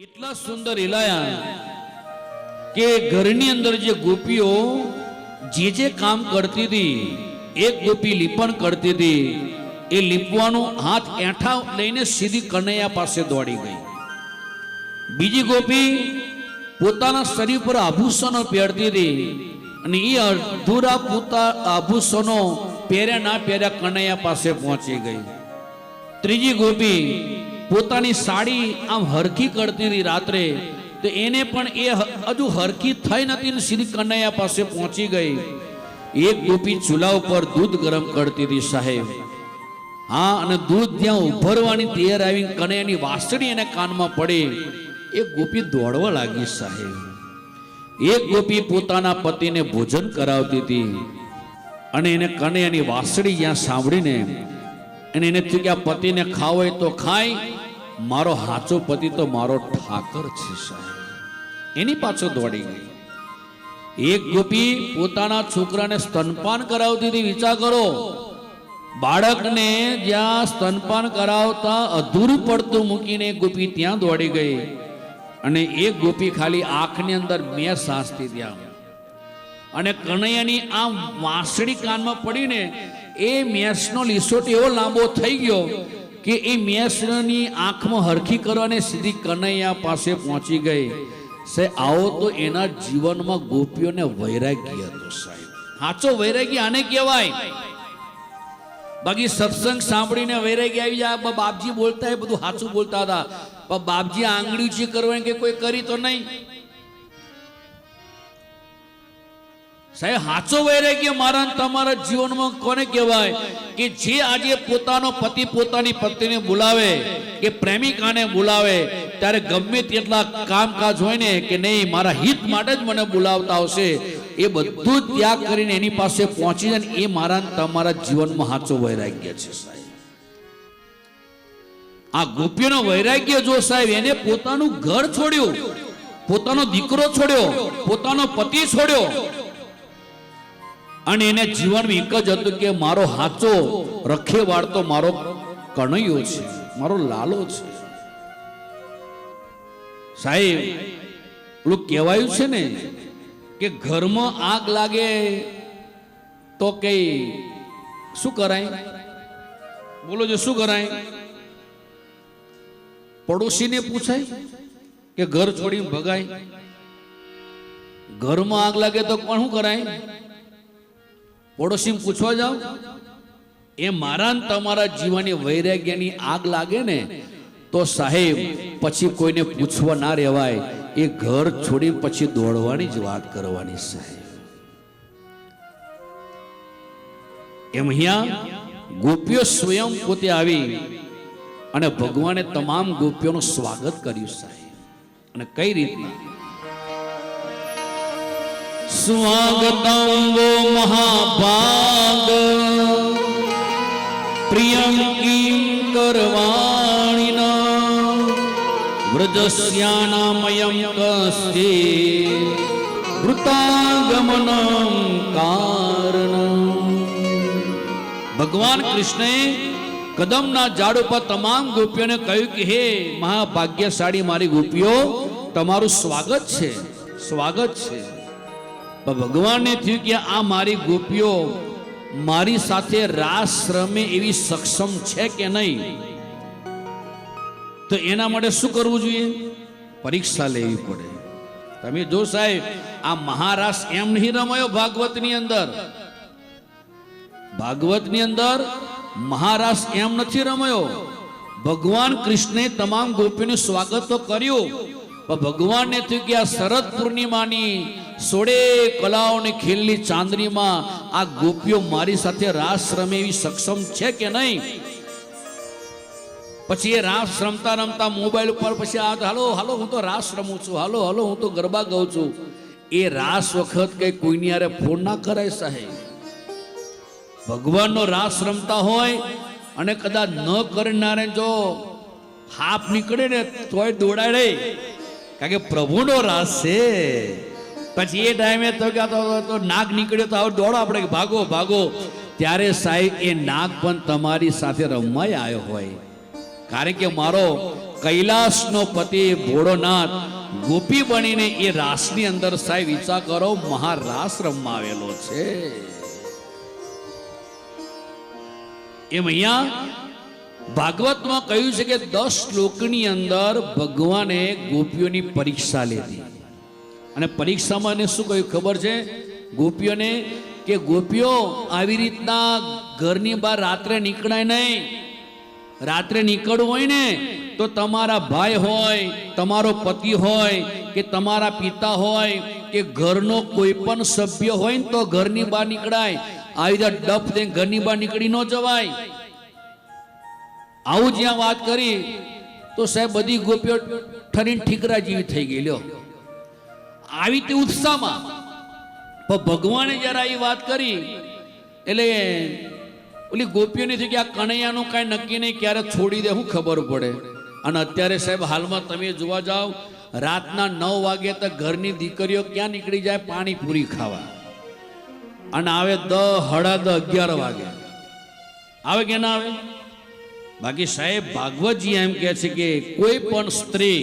એટલા સુંદર હિલાયા કે ઘરની અંદર જે ગોપીઓ જે કામ કરતી હતી, એક ગોપી લીપણ કરતી હતી, એ લીપવાનો હાથ એઠા લઈને સીધી કનૈયા પાસે દોડી ગઈ. બીજી ગોપી પોતાના શરીર પર આભૂષણો પહેરતી હતી અને એ અધૂરા આભૂષણો પહેર્યા ના પહેર્યા કનૈયા પાસે પહોંચી ગઈ. ત્રીજી ગોપી પોતાની સાડી આમ હરખી કરતી હતી રાત્રે, તો એને પણ એ હજુ હરખી થઈ નથી ને સીધી કનૈયા પાસે પહોંચી ગઈ. એક ગોપી ચૂલા ઉપર દૂધ ગરમ કરતી હતી સાહેબ. હા, અને દૂધ ત્યાં ઉભરવાની તૈયાર આવી કનૈયાની વાસળી એને કાનમાં પડી. એક ગોપી દોડવા લાગી સાહેબ. એક ગોપી પોતાના પતિને ભોજન કરાવતી હતી અને એને કનૈયાની વાસળી જ્યાં સાંભળીને અને એને થયું કે આ પતિને ખાવ હોય તો ખાય, મારો હાચો પતિ તો મારો ઠાકર છે સાહેબ. એની પાછળ દોડી ગઈ. એક ગોપી પોતાના છોકરાને સ્તનપાન કરાવતી હતી. વિચાર કરો, બાળકને જ્યાં સ્તનપાન કરાવતા અધૂરું પડતું મૂકીને એક ગોપી ત્યાં દોડી ગઈ અને એક ગોપી ખાલી આંખની અંદર મેં સાંસતી ત્યાં અને કનૈયાની આ વાંસળી કાનમાં પડીને એ મેસનો લીસોટ એવો લાંબો થઈ ગયો કે એ મેસની આંખમાં હરખી કરવાને સીધી કનૈયા પાસે પહોંચી ગઈ. સાહેબ, આવો તો એના જીવનમાં ગોપીઓને વૈરાગ્ય હતો સાહેબ. સાચો વૈરાગ્ય આને કહેવાય. બાકી સત્સંગ સાંભળીને વૈરાગ્ય આવી જાય. બાપજી બોલતા એ બધું સાચું બોલતા હતા, પણ બાપજી આંગળી ઊંચી કરવાની કે કોઈ કરી તો નહીં સાહેબ. સાચો વૈરાગ્ય મારા તમારા જીવનમાં કોને કહેવાય કે જે આજે પોતાનો પતિ પોતાની પત્નીને બોલાવે કે પ્રેમિકાને બોલાવે ત્યારે ગમે તેટલા કામકાજ હોય ને કે નહીં, મારા હિત માટે જ મને બોલાવતા આવશે, એ બધું ત્યાગ કરીને એની પાસે પહોંચી જાય ને એ મારા તમારા જીવનમાં સાચો વૈરાગ્ય છે સાહેબ. આ ગોપીઓનો વૈરાગ્ય જો સાહેબ, એને પોતાનું ઘર છોડ્યું, પોતાનો દીકરો છોડ્યો, પોતાનો પતિ છોડ્યો અને એને જીવનમાં એક જ હતું કે મારો હાચો રખેવાળ તો મારો કનૈયો છે, મારો લાલો છે સાહેબ. પેલું કહેવાયું છે ને કે ઘરમાં આગ લાગે તો કઈ શું કરાય? બોલો જો શું કરાય? પડોશીને પૂછાય કે ઘર છોડીને ભગાય? ઘરમાં આગ લાગે તો પણ શું કરાય? પડોશી પૂછવા જાવ? એ મારા તમારા જીવનની વૈરાગ્યની આગ લાગે ને તો સાહેબ પછી કોઈને પૂછવા ના રહેવાય. એ ઘર છોડી પછી દોડવાની જ વાત કરવાની સાહેબ. એમ અહીંયા ગોપીઓ સ્વયં પોતે આવી અને ભગવાને તમામ ગોપીઓનું સ્વાગત કર્યું સાહેબ. અને કઈ રીતના? સ્વાગતમ વો મહાભાગ પ્રિયમ કિમ કરવાણીના વ્રજસ્યાનામયં કસ્તે વૃતાગમનં કારણં. ભગવાન કૃષ્ણએ કદમના ઝાડ ઉપર તમામ ગોપીઓને કહ્યું કે હે મહાભાગ્યશાળી મારી ગોપીઓ, તમારું સ્વાગત છે, સ્વાગત છે. ભગવાનને થયું કે આ મારી ગોપીઓ મારી સાથે રાસ રમે એવી સક્ષમ છે કે નહીં, તો એના માટે શું કરવું જોઈએ? પરીક્ષા લેવી પડે. તમે જો સાહેબ, આ મહારાસ એમ નહીં રમાયો ભાગવતની અંદર. ભાગવતની અંદર મહારાસ એમ નથી રમાયો. ભગવાન કૃષ્ણે તમામ ગોપીઓનું સ્વાગત તો કર્યું, પણ ભગવાનને થયું કે આ શરદ પૂર્ણિમાની 16 કલાઓની ખીલની ચાંદનીમાં આ ગોપીઓ મારી સાથે રાસ રમે એવી સક્ષમ છે કે નહીં. પછી એ રાસ રમતા રમતા મોબાઈલ ઉપર પછી હાલો હાલો હું તો રાસ રમું છું, હાલો હાલો હું તો ગરબા ગાઉં છું. એ રાસ વખત કઈ કોઈની હારે ફોન ના કરાય સાહેબ. ભગવાનનો રાસ રમતા હોય અને કદાચ ન કરનારે જો હાફ નીકળે ને તોય દોડાડે, કારણ કે પ્રભુનો રાસ છે. પછી એ ટાઈમે તો નાગ નીકળ્યો તો આવો દોડો આપણે, ભાગો ભાગો. ત્યારે સાહેબ એ નાગ પણ તમારી સાથે રમવાય આવ્યો હોય, કારણ કે મારો કૈલાસનો પતિ ભોળોનાથ ગોપી બનીને એ રાસની અંદર સાહેબ વિચાર કરો મહારાસ રમાવેલો છે. એમ અહીંયા ભાગવતમાં કહ્યું છે કે 10 શ્લોકની અંદર ભગવાને ગોપીઓની પરીક્ષા લીધી. અને પરીક્ષામાં એને શું કહ્યું ખબર છે ગોપીઓને? કે ગોપીઓ આવી રીતના ઘરની બહાર રાત્રે નીકળાય નહીં. રાત્રે નીકળવું હોય ને તો તમારા ભાઈ હોય, તમારો પતિ હોય, કે તમારા પિતા હોય, કે ઘરનો કોઈ પણ સભ્ય હોય ને તો ઘરની બહાર નીકળાય. આવી રીતે ડફ દે ઘરની બહાર નીકળી ન જવાય. આવું જ્યાં વાત કરી તો સાહેબ બધી ગોપીઓ ઠરીને ઠીકરા જેવી થઈ ગઈ. લ્યો આવી તે ઉત્સાહમાં. પણ ભગવાને જયારે આવી વાત કરી એટલે ઓલી ગોપીઓની થઈ કે આ કનૈયાનું કાંઈ નક્કી નહીં, ક્યારે છોડી દે શું ખબર પડે. અને અત્યારે સાહેબ હાલમાં તમે જોવા જાઓ રાતના 9 વાગે તો ઘરની દીકરીઓ ક્યાં નીકળી જાય પાણીપુરી ખાવા, અને આવે 10, સાડા 10, 11 વાગે આવે કે ના આવે. બાકી સાહેબ ભાગવતજી એમ કહે છે કે કોઈ પણ સ્ત્રી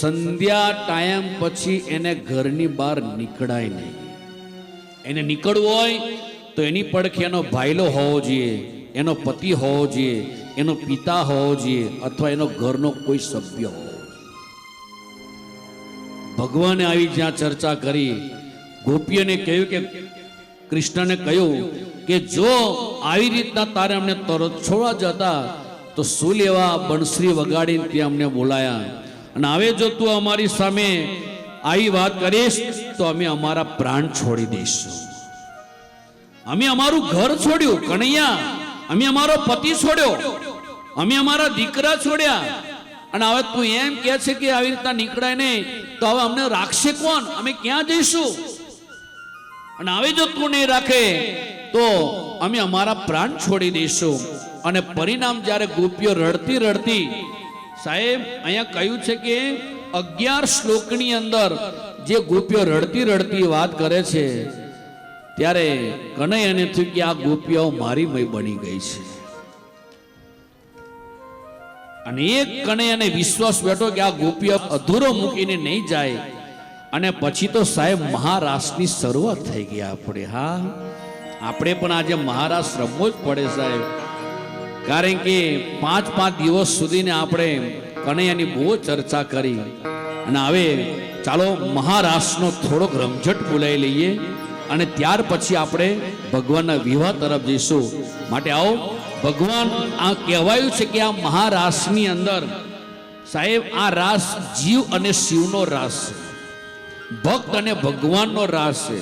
સંધ્યા ટાઈમ પછી એને ઘરની બહાર નીકળાય નહીં. એને નીકળવું હોય તો એની પડખે એનો ભાઈલો હોવો જોઈએ, એનો પતિ હોવો જોઈએ, એનો પિતા હોવો જોઈએ, અથવા એનો ઘરનો કોઈ સભ્ય હોવો જોઈએ. ભગવાને આવી જ્યાં ચર્ચા કરી ગોપીઓને કહ્યું કે કૃષ્ણને કહ્યું કે જો આવી રીતના તારે અમને તરત છોડવા જતા તો શું લેવા બંસરી વગાડીને ત્યાં અમને બોલાયા, અને હવે જો તું અમારી સામે આવી વાત કરીશ તો અમે અમારા પ્રાણ છોડી દઈશું. અમે અમારું ઘર છોડ્યું કનૈયા, અમે અમારો પતિ છોડ્યો, અમે અમારા દીકરા છોડ્યા, અને હવે તું એમ કહે છે કે આવી રીતના નીકળાય નહીં તો હવે અમને રાખશે કોણ? અમે ક્યાં જઈશું? અને હવે જો તું નહીં રાખે તો અમે અમારા પ્રાણ છોડી દઈશું. અને પરિણામ જ્યારે ગોપીઓ રડતી રડતી સાહેબ અહીંયા કહ્યું છે કે 11 શ્લોકની અંદર જે ગોપીઓ રડતી રડતી વાત કરે છે ત્યારે કનૈયાને થયું કે આ ગોપીઓ મારી મય બની ગઈ છે. અને એક કનૈયાને વિશ્વાસ બેઠો કે આ ગોપીઓ અધૂરો મૂકીને નહીં જાય. અને પછી તો સાહેબ મહારાસની શરૂઆત થઈ ગઈ. આપણે પણ આજે મહારાસ રમવો જ પડે સાહેબ, કારણ કે 5 દિવસ સુધીને આપણે કનૈયાની બહુ ચર્ચા કરી. અને હવે ચાલો મહારાસનો થોડોક રમઝટ બોલાવી લઈએ અને ત્યાર પછી આપણે ભગવાનના વિવાહ તરફ જઈશું. માટે આવો ભગવાન આ કહેવાયું છે કે આ મહારાસની અંદર સાહેબ આ રાસ જીવ અને શિવનો રાસ છે, ભક્ત અને ભગવાનનો રાસ છે.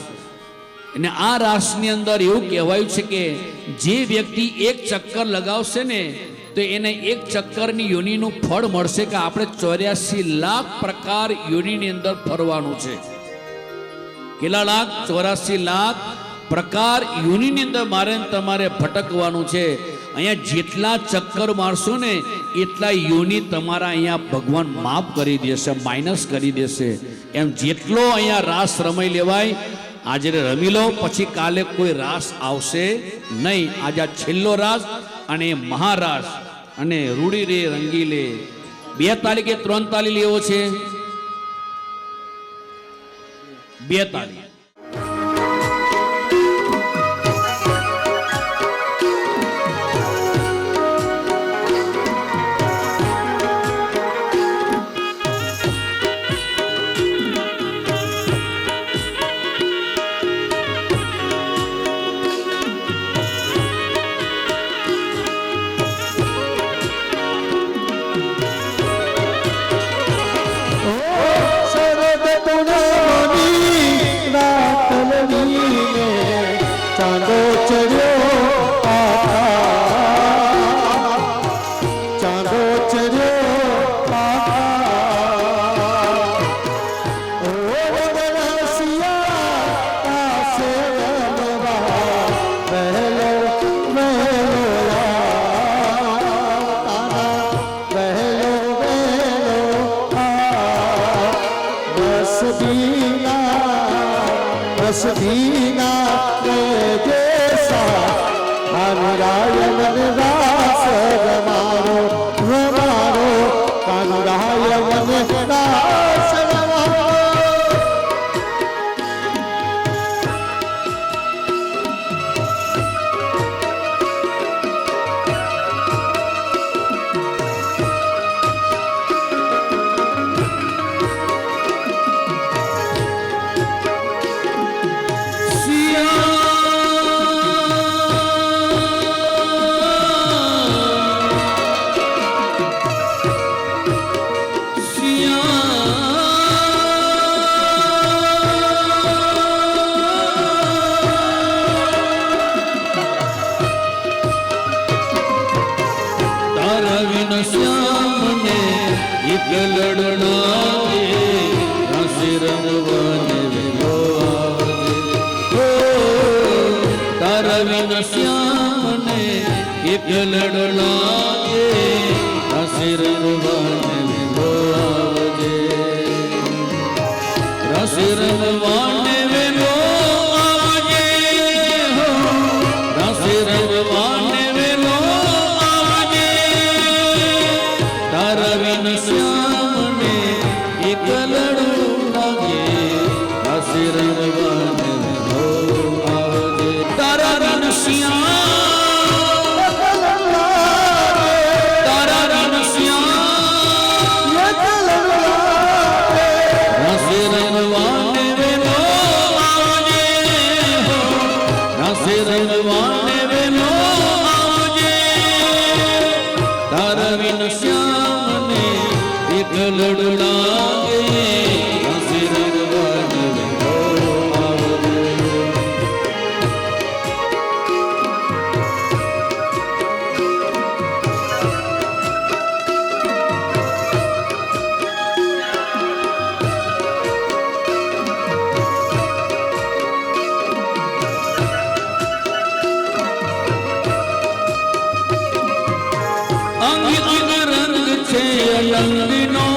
અને આ રાસની અંદર એવું કહેવાયું છે કે જે વ્યક્તિ એક ચક્કર લગાવશે ને તો એને એક ચક્કરની યોનિનું ફળ મળશે કે આપણે 84 લાખ પ્રકાર યોનિની અંદર ફરવાનું છે. કેટલા લાખ? 84 લાખ પ્રકાર યોનિની અંદર મારે તમારે ભટકવાનું છે. અહીંયા જેટલા ચક્કર મારશો ને એટલા યોનિ તમારા અહીંયા ભગવાન માફ કરી દેશે, માઇનસ કરી દેશે. એમ જેટલો અહીંયા રાસ રમાઈ લેવાય આજે રમી લો, પછી કાલે કોઈ રાસ આવશે નહીં. આજે આ છેલ્લો રાસ અને મહારાસ. અને રૂડી રે રંગી લે 2 તાલી કે 3 તાલી લેવો છે? 2 તાલી. રાસ રમારો રમારો કાનો લડનારે રાસે રમવાને વેલો આવજે. તારા વિન શ્યામને એક લડનારે રાસે રમવાને વેલો આવજે. રાસે રમવાને વેલો આવજે. રાસે રમવાને વેલો આવજે. તારા વિન શ્યામને એક લડું લાગે રાસે રમવાને વેલો આવજે. તારા વિન શ્યામ તારા વિન શ્યામ રાસે રમવાને વેલો આવજે. રાસે રમવાને વેલો આવજે. તારા વિન શ્યામને એક લડું લાગે રાસે રમવાને વેલો આવજે. અંગ અંગ રંગ છે અલંગનો.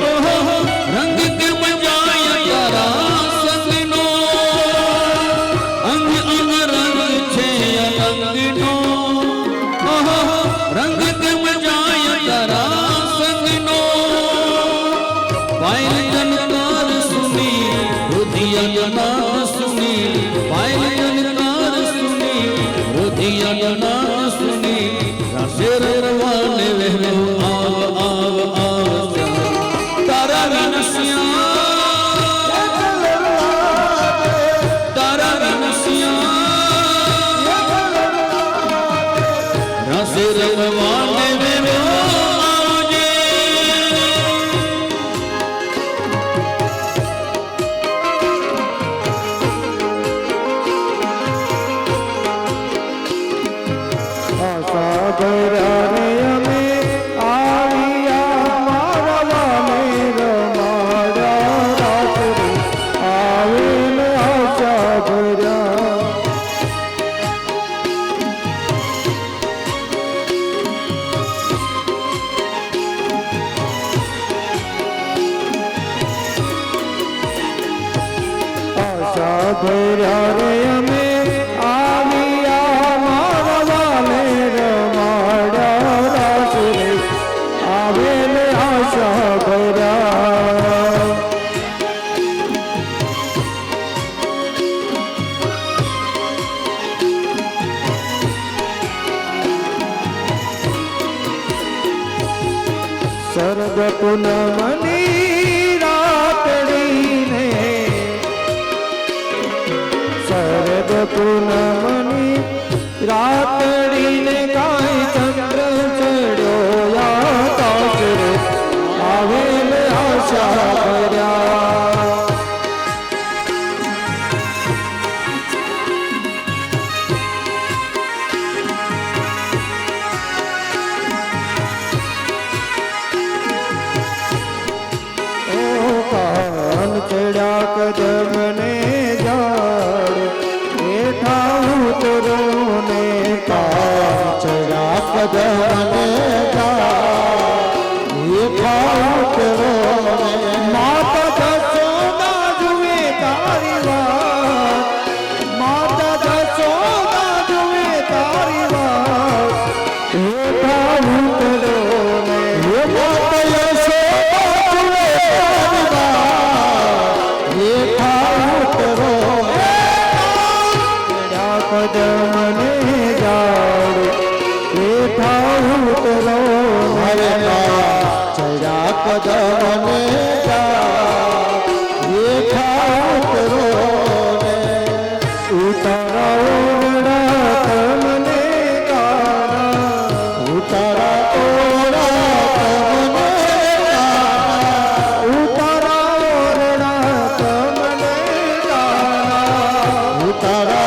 ઓહો રંગ કે મજાય તારા સંગનો. અંગ અંગ રંગ છે અલંગનો. ઓહો રંગ કે મજાય તારા સંગનો. પાયલ જનકાર સુની રુધિયના સુની. પાયલ જનકાર સુની રુધિયના સુની. રાસે રમવાને વહેલો આવ આવ આવ. તારા વિન શ્યામ તારા વિન શ્યામ રાસે રમવાને વહેલો આવજે. આશા ભર્યા રે અમે આવ્યા મારવાને રમાડ્યા રાત્રે આવીને આશા ભર્યા. આશા ભર્યા રે અમે આવ્યા મારવાને રમાડ્યા રાત્રે આવીને આશા ભર્યા. શરદ પૂનમની રાતડીને શરદ પૂનમની રાતડીને કાંઈ ચંદ્ર ચડ્યો આકાશ રે આવેલ આશા ભર્યા. ઓ કાન ચડ્યા કદમને જાડ બેઠા ઉતરો ને કાન ચડ્યા કદમને જાડ બેઠા ઉતરો ને. માતા જશોદા જુએ તારી વાત. માતા જશોદા જુએ તારી વાત. બેઠા ઉતરો ને માતા યશોદા જુએ તારી વાત. બેઠા ઉતરો કદમને જાડ બેઠા ઉતરો ચડ્યા કદમને જાડ બેઠા ઉતરો ઉતારા ઓરડા તમને કાના. ઉતારા ઓરડા તમને કાના. ઉતારા ઓરડા તમને કાના. ઉતારા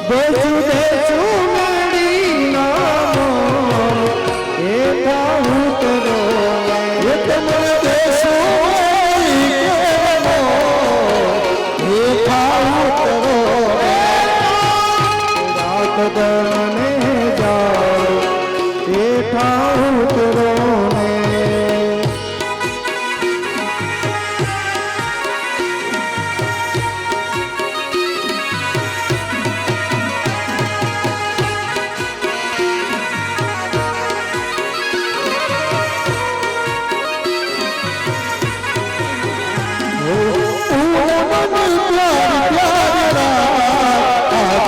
દેશુ દેશુ મેળી हेठा उतरो ने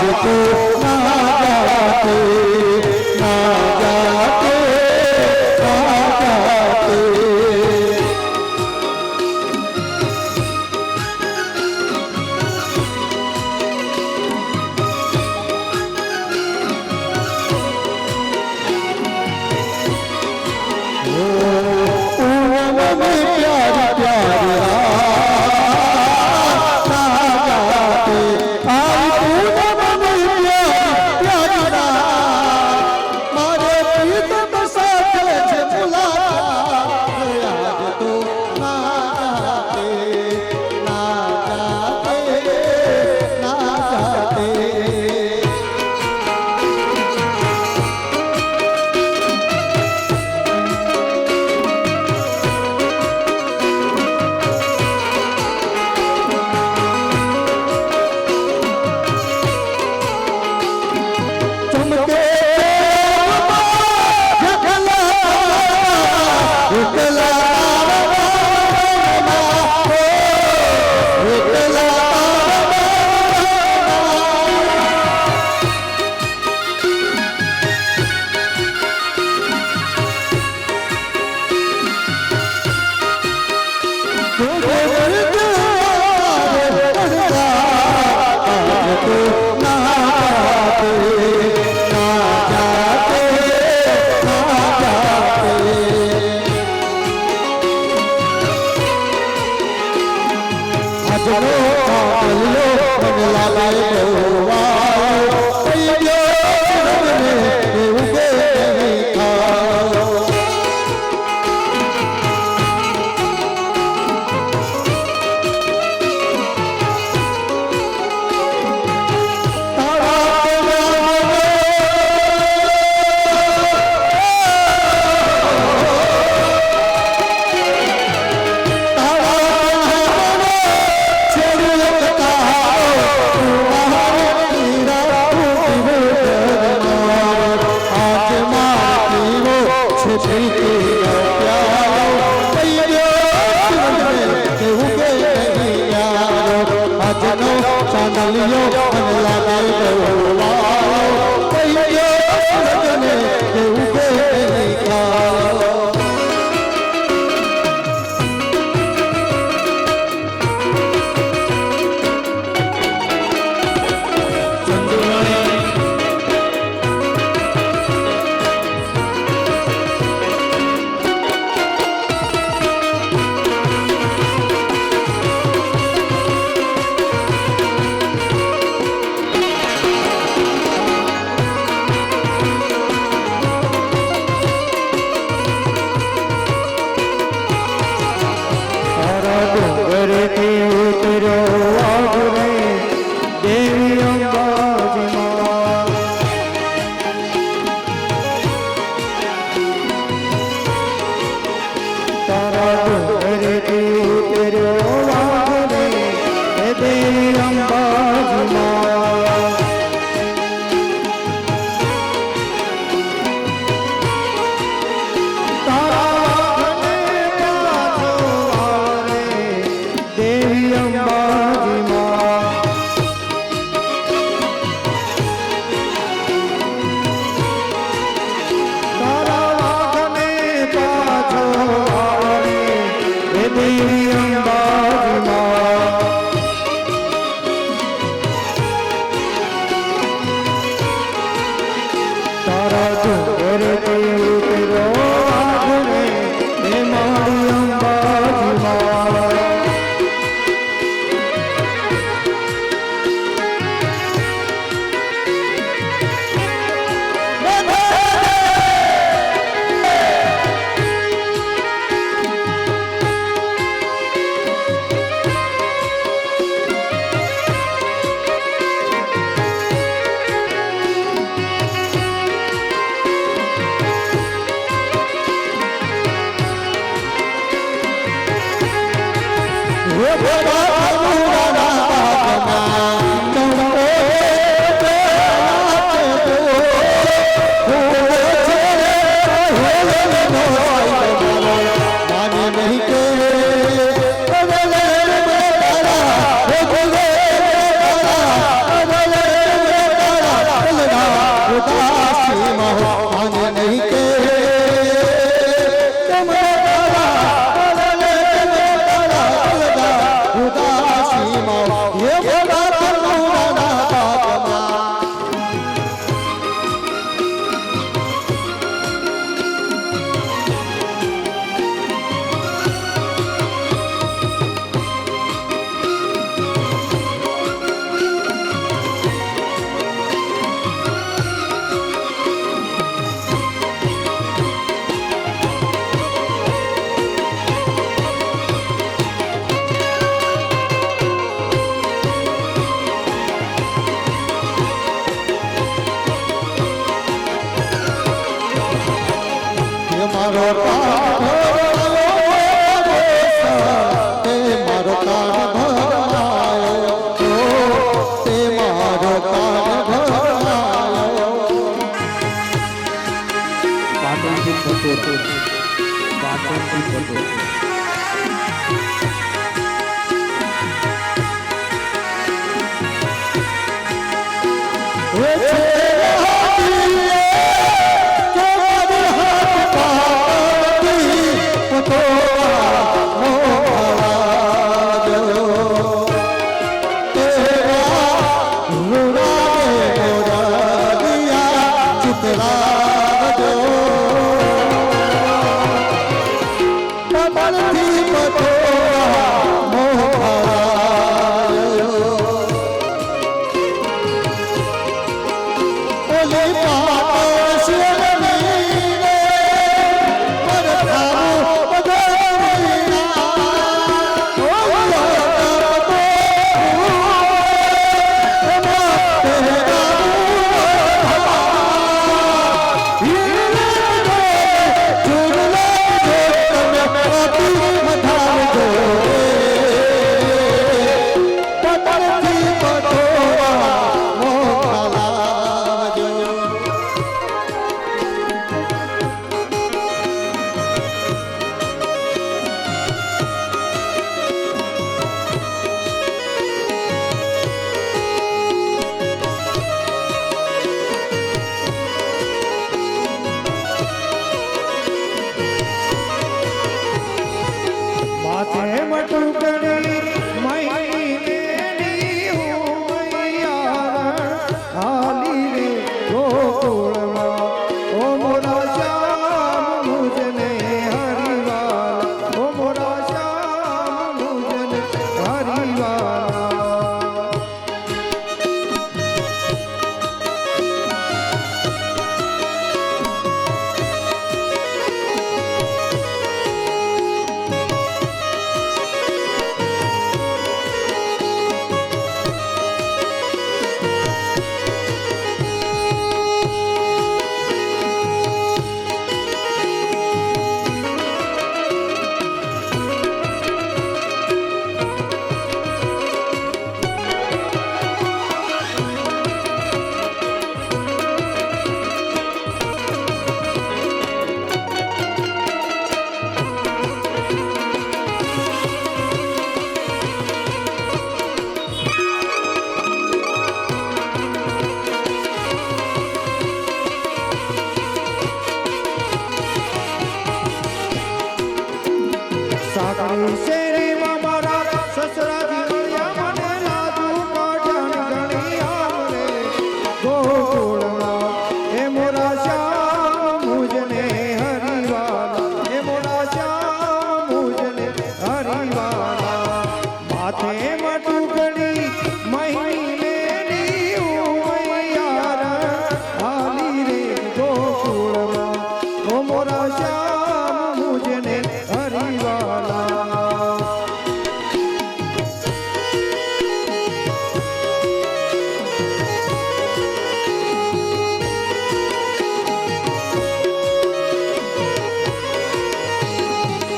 आज तो ना जाते ना जाते ना जाते प्यार प्यार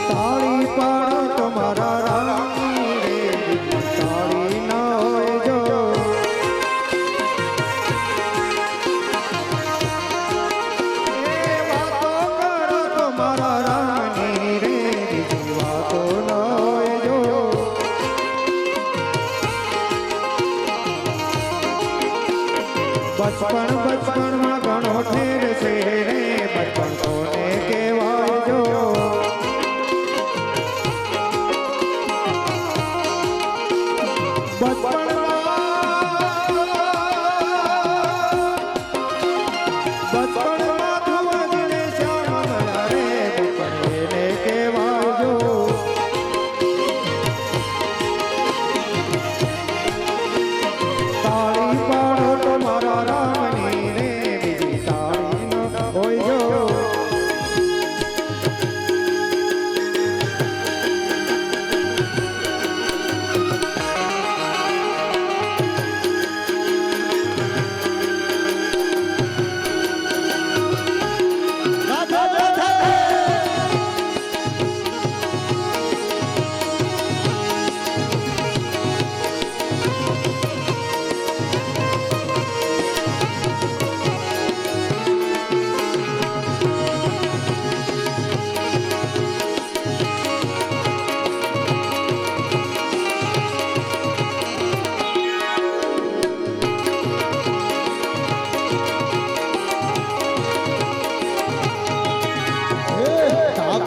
તાળી પાડો તમારા રાની રે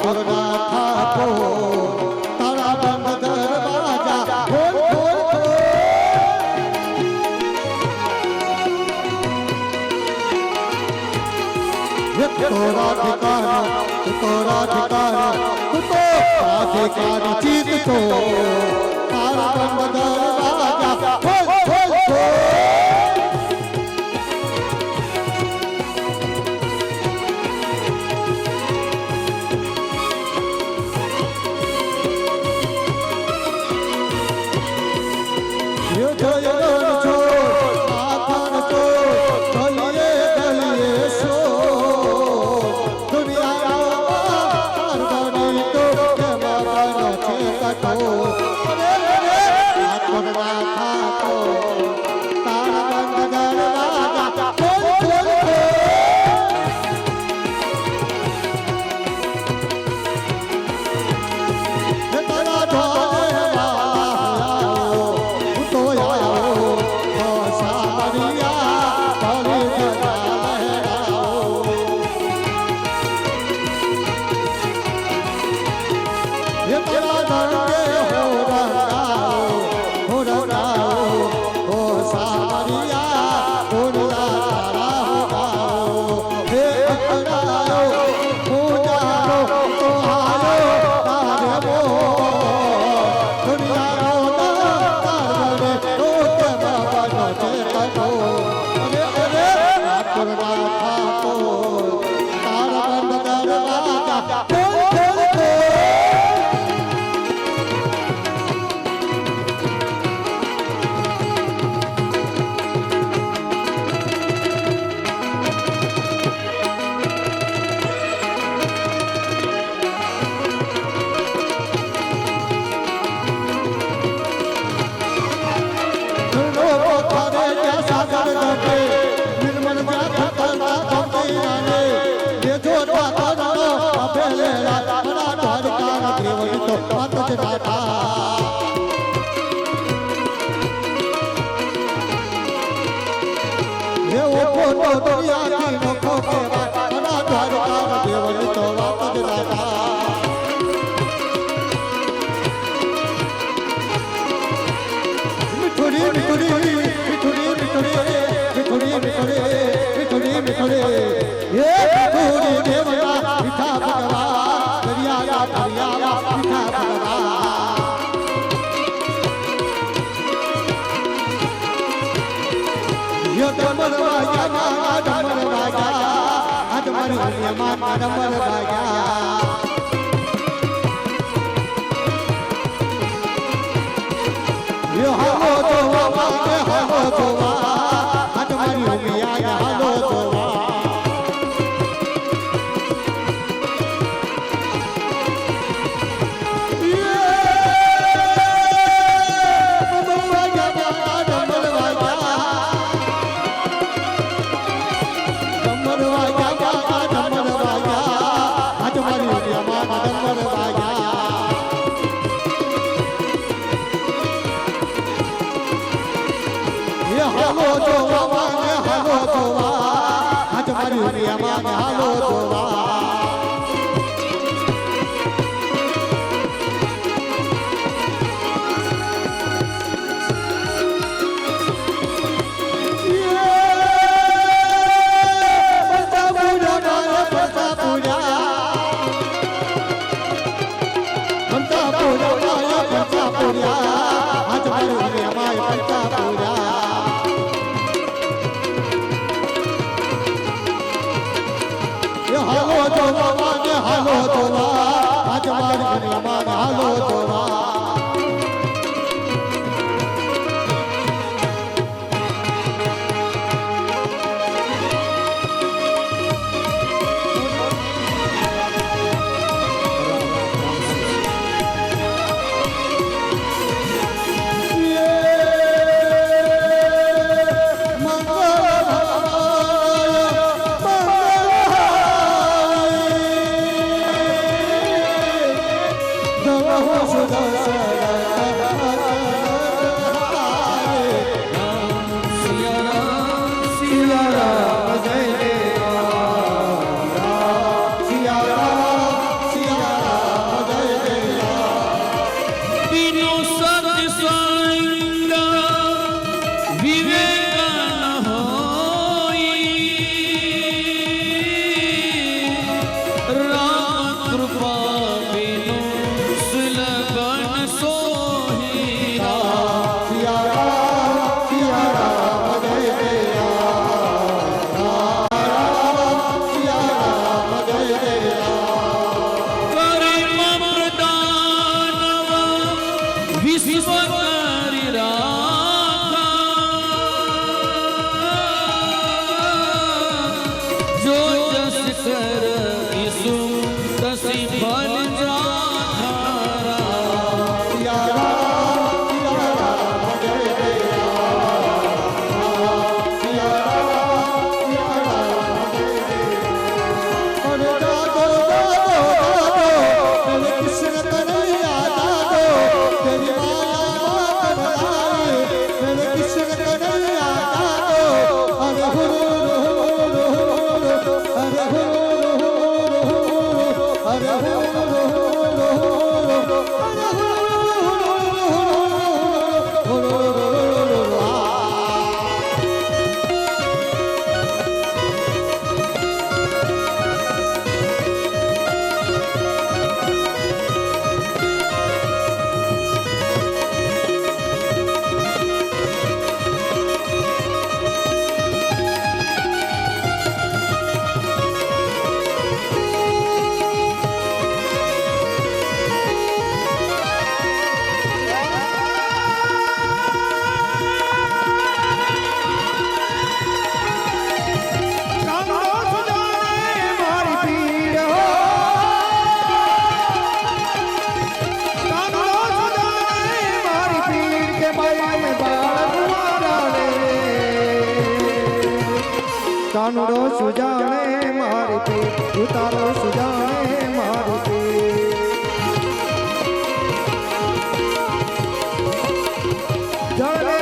ઠાકોરના ઠાકોર તારા બંધ દરવાજા ખોલ ખોલ ખોલ તોરા ઠિકાના તોરા ઠિકાના તું તો ઠિકાના ચીત તો તારા બંધ દરવાજા ખોલ ખોલ ખોલ શશી ફલ કાનુડો સુજાણે મારી પીઠ ઉતારો સુજાણે મારી પીઠ જળને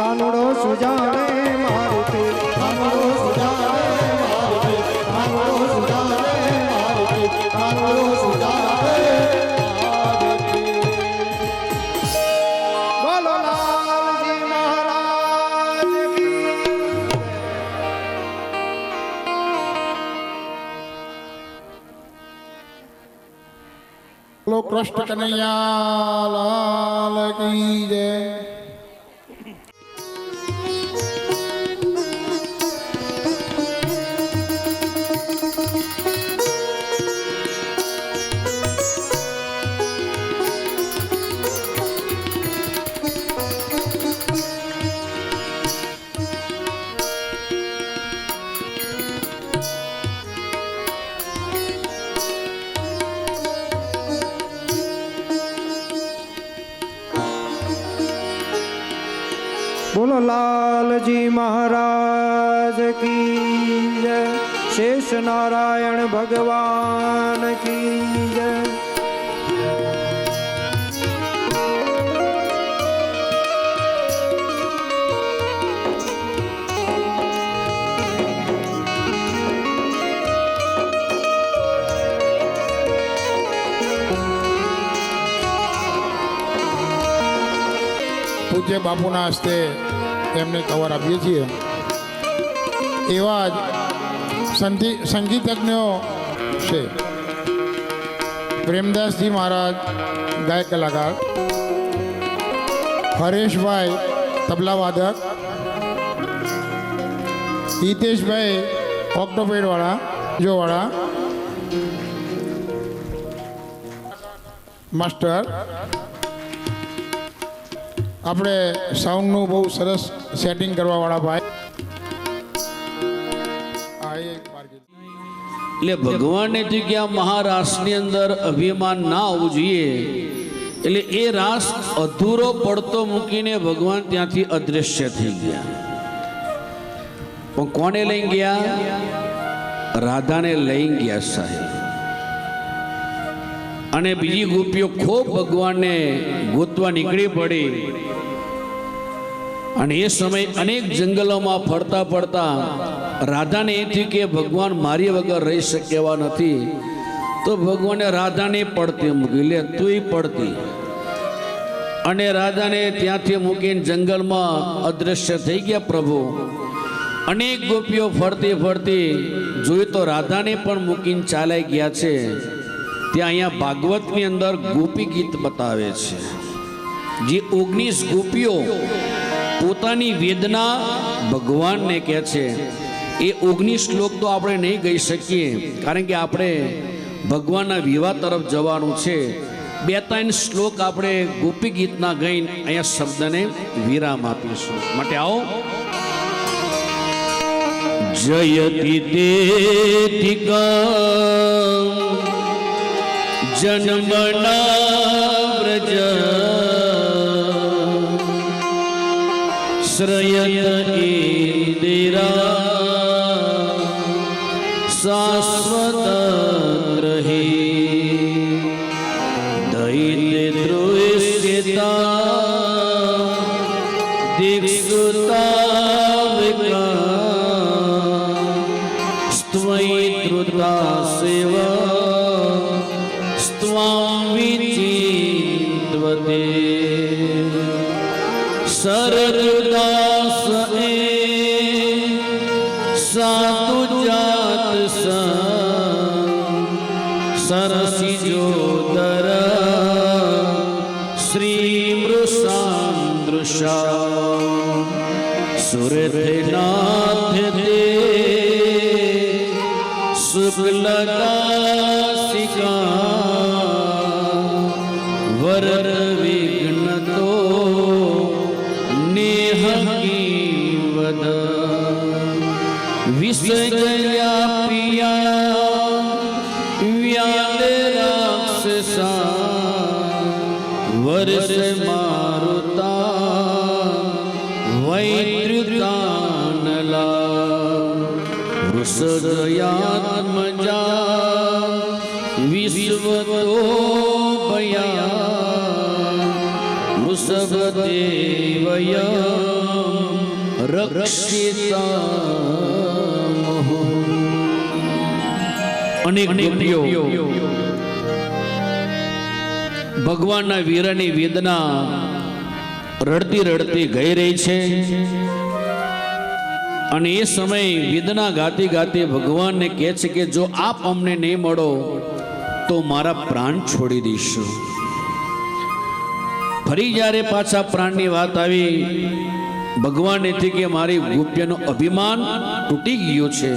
કાનુડો સુજાણે મારી પીઠ કાનુડો સુજાણે મારી પીઠ કાનુડો સુજાણે મારી પીઠ કાનુડો સુજાણે મારી પીઠ બોલો લાલજી મહારાજ કી બોલો કૃષ્ણ કનૈયા લાલ કી જય બોલો લાલજી મહારાજ કી જય શેષ નારાયણ ભગવાન કી જય પૂજ્ય બાપુના હસ્તે એમને કવર આપીએ છીએ. એવા જ સંગીતજ્ઞો છે. પ્રેમદાસજી મહારાજ ગાયક કલાકાર, હરેશભાઈ તબલા વાદક, હિતેશભાઈ ઓક્ટોપેડવાળા જોવાળા માસ્ટર. આપણે સાઉન્ડનું બહુ સરસ સેટિંગ કરવાવાળા ભાઈ. એટલે ભગવાનને થયું કે આ મહારાસની અંદર અભિમાન ના આવવું જોઈએ, એટલે એ રાસ અધૂરો પડતો મૂકીને ભગવાન ત્યાંથી અદૃશ્ય થઈ ગયા. પણ કોને લઈ ગયા? રાધાને લઈ ગયા સાહેબ. અને બીજી ગોપીઓ ખૂબ ભગવાનને ગોતવા નીકળી પડી. અને એ સમય અનેક જંગલોમાં ફરતા ફરતા રાધાને એ થયું કે ભગવાન મારી વગર રહી શકે એવા નથી. તો ભગવાને રાધાને પડતી મૂકી, લે તુંય પડતી. અને રાધાને ત્યાંથી મૂકીને જંગલમાં અદૃશ્ય થઈ ગયા પ્રભુ. અનેક ગોપીઓ ફરતી ફરતી જોઈ તો રાધાને પણ મૂકીને ચાલ્યા ગયા છે. ત્યાં અહીંયા ભાગવતની અંદર ગોપી ગીત બતાવે છે. જે 19 ગોપીઓ પોતાની વેદના ભગવાનને કહે છે. એ 19 શ્લોક તો આપણે નહીં ગઈ શકીએ, કારણ કે આપણે ભગવાનના વિવાહ તરફ જવાનું છે. 2-3 શ્લોક આપણે ગોપી ગીતના ગઈને અહીંયા શબ્દને વિરામ આપીશું. માટે આવો. જયતિ દેતિકા જન્મના વ્રજ શ્રયત ઇન્દિરા શાશ્વત રહી દૈત્ય દ્રોહિતા દીક્ષુતા સ્ત્વયી ધૃતા સેવા સ્ત્વાં વિચિન્વતે સરદાસ એ સાધુ જાત સરસી જોદર શ્રી મૃષાદૃશા સુરથનાથ દે શુક્લદાસિકા વર વિઘ્ન તો વિષયા પિયા વ્યાદ રાક્ષસા વર્ષ મારુતા વૈદ્રુતાનલા વૃષદયાત્મજા વિશ્વતો ભયા વૃષભદેવય રક્ષિતા. અનેક ગોપીઓ ભગવાનના વીરની વેદના રડતી રડતી ગઈ રહી છે. અને એ સમય વેદના ગાતી ગાતી ભગવાનને કહે છે કે જો આપ અમને નહીં મળો તો મારા પ્રાણ છોડી દઈશું. ફરી જ્યારે પાછા પ્રાણની વાત આવી ભગવાન એથી કે મારી ગોપીનું અભિમાન તૂટી ગયું છે.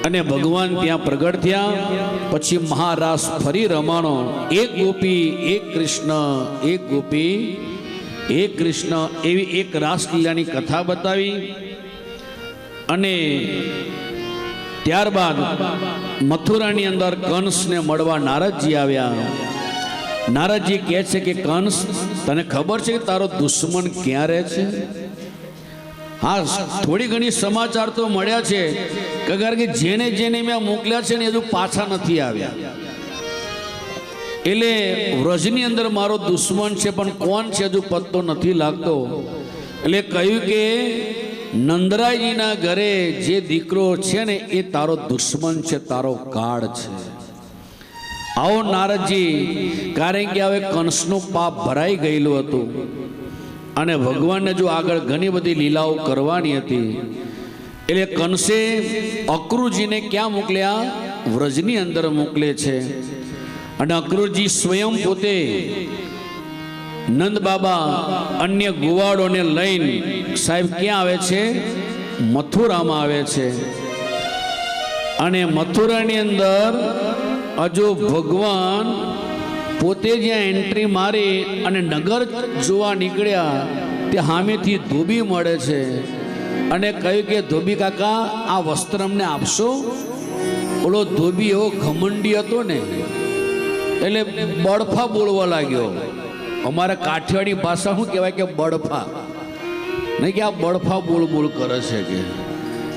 અને ભગવાન ત્યાં પ્રગટ થયા. પછી મહારાસ ફરી રમાણો. એક ગોપી એક કૃષ્ણ, એક ગોપી એક કૃષ્ણ, એવી એક રાસલીલાની કથા બતાવી. અને ત્યારબાદ મથુરાની અંદર કંસને મળવા નારદજી આવ્યા. નારદજી કહે છે કે કંસ, તને ખબર છે કે તારો દુશ્મન ક્યાં રહે છે? હા, થોડી ઘણી સમાચાર તો મળ્યા છે, કારણ કે જેને જેને મેં મોકલ્યા છે ને હજુ પાછા નથી આવ્યા. એટલે વ્રજની અંદર મારો દુશ્મન છે, પણ કોણ છે હજુ પત્તો નથી લાગતો. એટલે કહ્યું કે નંદરાયજીના ઘરે જે દીકરો છે ને એ તારો દુશ્મન છે, તારો કાળ છે. આવો નારદજી, કારણ કે હવે કંસનું પાપ ભરાઈ ગયેલું હતું અને ભગવાનને જો આગળ ઘણી બધી લીલાઓ કરવાની હતી. એટલે કંસે અક્રૂરજીને ક્યાં મોકલ્યા? વ્રજની અંદર મોકલે છે. અને અક્રૂરજી સ્વયં પોતે નંદ બાબા અન્ય ગોવાળોને લઈને સાહેબ ક્યાં આવે છે? મથુરામાં આવે છે. અને મથુરાની અંદર હજુ ભગવાન પોતે જ્યાં એન્ટ્રી મારી અને નગર જોવા નીકળ્યા તે સામેથી ધોબી મળે છે. અને કહ્યું કે ધોબી કાકા, આ વસ્ત્ર અમને આપશો? ઓલો ધોબી એવો ઘમંડી હતો ને, એટલે બળફા બોલવા લાગ્યો. અમારા કાઠિયાવાડી ભાષા શું કહેવાય કે બળફા, નહીં કે આ બળફા બોલ બોલ કરે છે કે.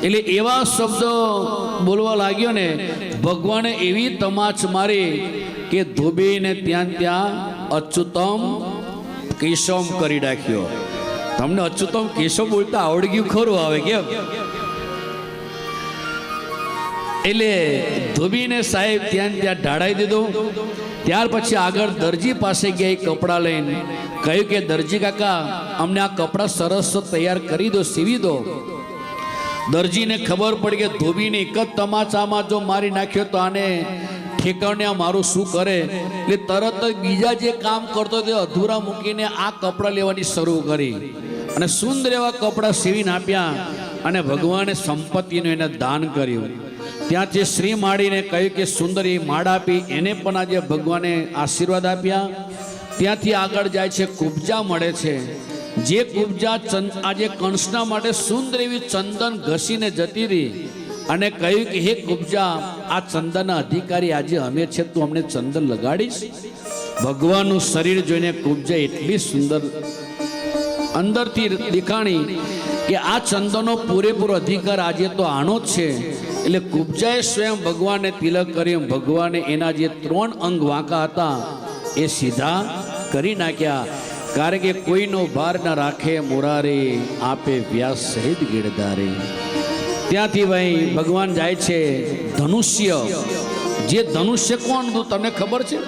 એટલે એવા શબ્દો બોલવા લાગ્યો ને, ભગવાને એવી તમાચ મારી કે ધોબીને ત્યાં અચ્યુતમ કેશવમ કરી નાખ્યો. તમને અચ્યુતમ કેશવ બોલતા આવડી ગયું ખરું? આવે કેમ? એટલે ધોબીને સાહેબ ત્યાં ઢાળાઈ દીધો. ત્યાર પછી આગળ દરજી પાસે ગયા, કપડાં લઈને કહ્યું કે દરજી કાકા અમને આ કપડાં સરસ તૈયાર કરી દો, સીવી દો. દરજીને ખબર પડી કે ધોબીને એક જ તમાચામાં જો મારી નાખ્યો તો આને ઠેકાણે મારું શું કરે, એટલે તરત જ બીજા જે કામ કરતો તે અધૂરા મૂકીને આ કપડાં લેવાની શરૂ કરી અને સુંદર એવા કપડાં સીવીને આપ્યા અને ભગવાને સંપત્તિનું એને દાન કર્યું. ત્યાંથી શ્રી માળીને કહ્યું કે સુંદર એ માળ આપી, એને પણ આજે ભગવાને આશીર્વાદ આપ્યા. ત્યાંથી આગળ જાય છે, કુબજા મળે છે. જે કુબજા આજે કંસના માટે સુંદર એવી ચંદન ઘસીને જતી રહી અને કહ્યું કે હે કુબજા, આ ચંદનના અધિકારી આજે અમે છે, તું અમને ચંદન લગાડીશ. ભગવાનનું શરીર જોઈને કુબજા એટલી સુંદર અંદરથી દેખાણી કે આ ચંદનનો પૂરેપૂરો અધિકાર આજે તો આનો જ છે. એટલે કુબજાએ સ્વયં ભગવાનને તિલક કર્યું. ભગવાને એના જે 3 અંગ વાંકા હતા એ સીધા કરી નાખ્યા. કારણ કે કોઈનો ભાર ન રાખે મુરારે, આપે વ્યાસ સહિત ગીરધારે. ત્યાંથી ભાઈ ભગવાન જાય છે ધનુષ્ય. જે ધનુષ્ય કોણ હતું તમને ખબર છે?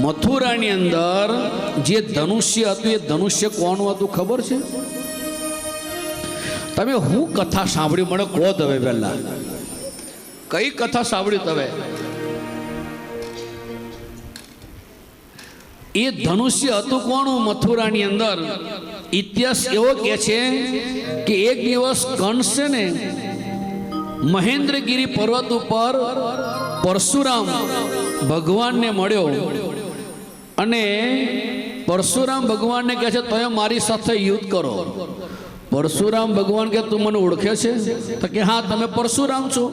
મથુરાની અંદર જે ધનુષ્ય હતું એ ધનુષ્ય કોનું હતું ખબર છે? તમે હું કથા સાંભળ્યું મને કહો તમે પહેલા, કઈ કથા સાંભળ્યું તમે? એ ધનુષ્ય હતું કોનું મથુરાની અંદર? ઇતિહાસ એવો કહે છે કે એક દિવસ કંસ છે ને મહેન્દ્રગીરી પર્વત ઉપર પરશુરામ ભગવાનને મળ્યો અને પરશુરામ ભગવાનને કહે છે તમે મારી સાથે યુદ્ધ કરો. પરશુરામ ભગવાન કે તું મને ઓળખે છે? તો કે હા તમે પરશુરામ છો.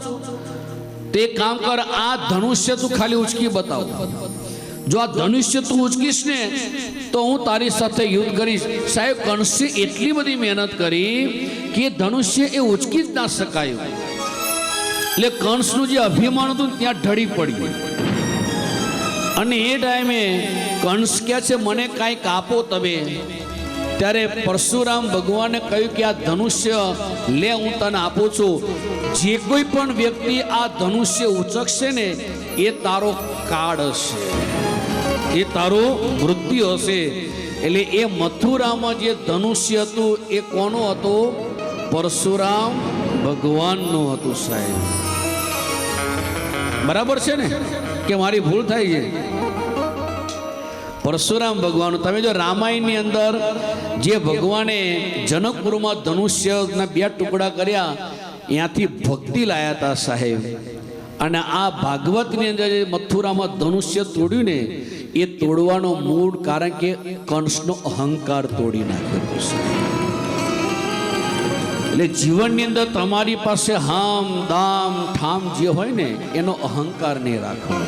તે કામ કર, આ ધનુષ્ય તું ખાલી ઉચકી બતાવ. જો આ ધનુષ્ય તું ઉચકીશ ને તો હું તારી સાથે યુદ્ધ કરીશ. સાહેબ કંસે એટલી બધી મહેનત કરી કે ધનુષ્ય એ ઉચકી જ ના શકાયું. એટલે કંસનું જે અભિમાન હતું ત્યાં ઢળી પડ્યું. અને એ ટાઈમે કંસ કહે છે મને કાંઈક આપો તમે. ત્યારે પરશુરામ ભગવાને કહ્યું કે આ ધનુષ્ય લે, હું તને આપું છું. જે કોઈ પણ વ્યક્તિ આ ધનુષ્ય ઉચકશે ને એ તારો કાળ હશે, એ તારો મૃત્યુ હશે. એટલે એ મથુરામાં જે ધનુષ્ય હતું એ કોનું હતું? પરશુરામ ભગવાનનું હતું. સાહેબ બરાબર છે ને કે મારી ભૂલ થાય છે? પરશુરામ ભગવાન. તમે જો રામાયણની અંદર જે ભગવાને જનકપુરમાં ધનુષ્યના 2 ટુકડા કર્યા ત્યાંથી ભક્તિ લાયા હતા સાહેબ. અને આ ભાગવતની અંદર જે મથુરામાં ધનુષ્ય તોડ્યું ને એ તોડવાનો મૂળ કારણ કે કંસનો અહંકાર તોડી નાખ્યો હતો. એટલે જીવનની અંદર તમારી પાસે હામ દામ ઠામ જે હોય ને એનો અહંકાર નહીં રાખવાનો.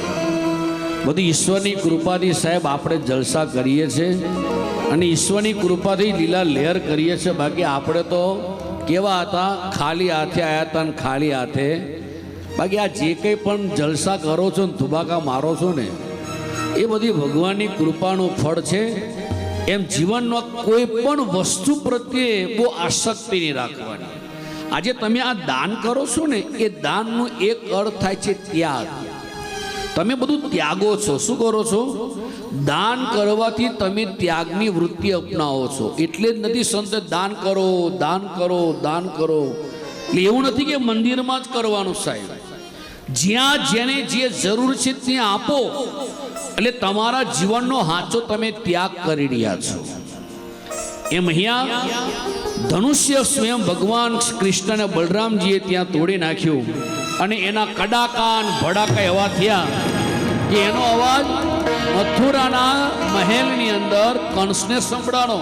બધી ઈશ્વરની કૃપાથી સાહેબ આપણે જલસા કરીએ છીએ અને ઈશ્વરની કૃપાથી લીલા લહેર કરીએ છીએ. બાકી આપણે તો કેવા હતા? ખાલી હાથે આવ્યા હતા ને ખાલી હાથે. બાકી આ જે કંઈ પણ જલસા કરો છો ને ધુબાકા મારો છો ને એ બધી ભગવાનની કૃપાનું ફળ છે. એમ જીવનમાં કોઈ પણ વસ્તુ પ્રત્યે બહુ આસક્તિ નહીં રાખવાની. આજે તમે આ દાન કરો છો ને એ દાનનું એક અર્થ થાય છે ત્યાગ. તમે બધું ત્યાગો છો. શું કરો છો? દાન કરવાથી તમે ત્યાગની વૃત્તિ અપનાવો છો. એટલે જ નથી સંતે દાન કરો દાન કરો દાન કરો. એટલે એવું નથી કે મંદિરમાં જ કરવાનું સાહેબ. જ્યાં જેને જે જરૂર છે ત્યાં આપો. એટલે તમારા જીવનનો સાચો તમે ત્યાગ કરી રહ્યા છો. એમ અહીંયા ધનુષ્ય સ્વયં ભગવાન કૃષ્ણ અને બલરામજીએ ત્યાં તોડી નાખ્યું અને એના કડાકા ભડાકા એવા થયા કે એનો અવાજ મથુરાના મહેલની અંદર કંસને સંભળાણો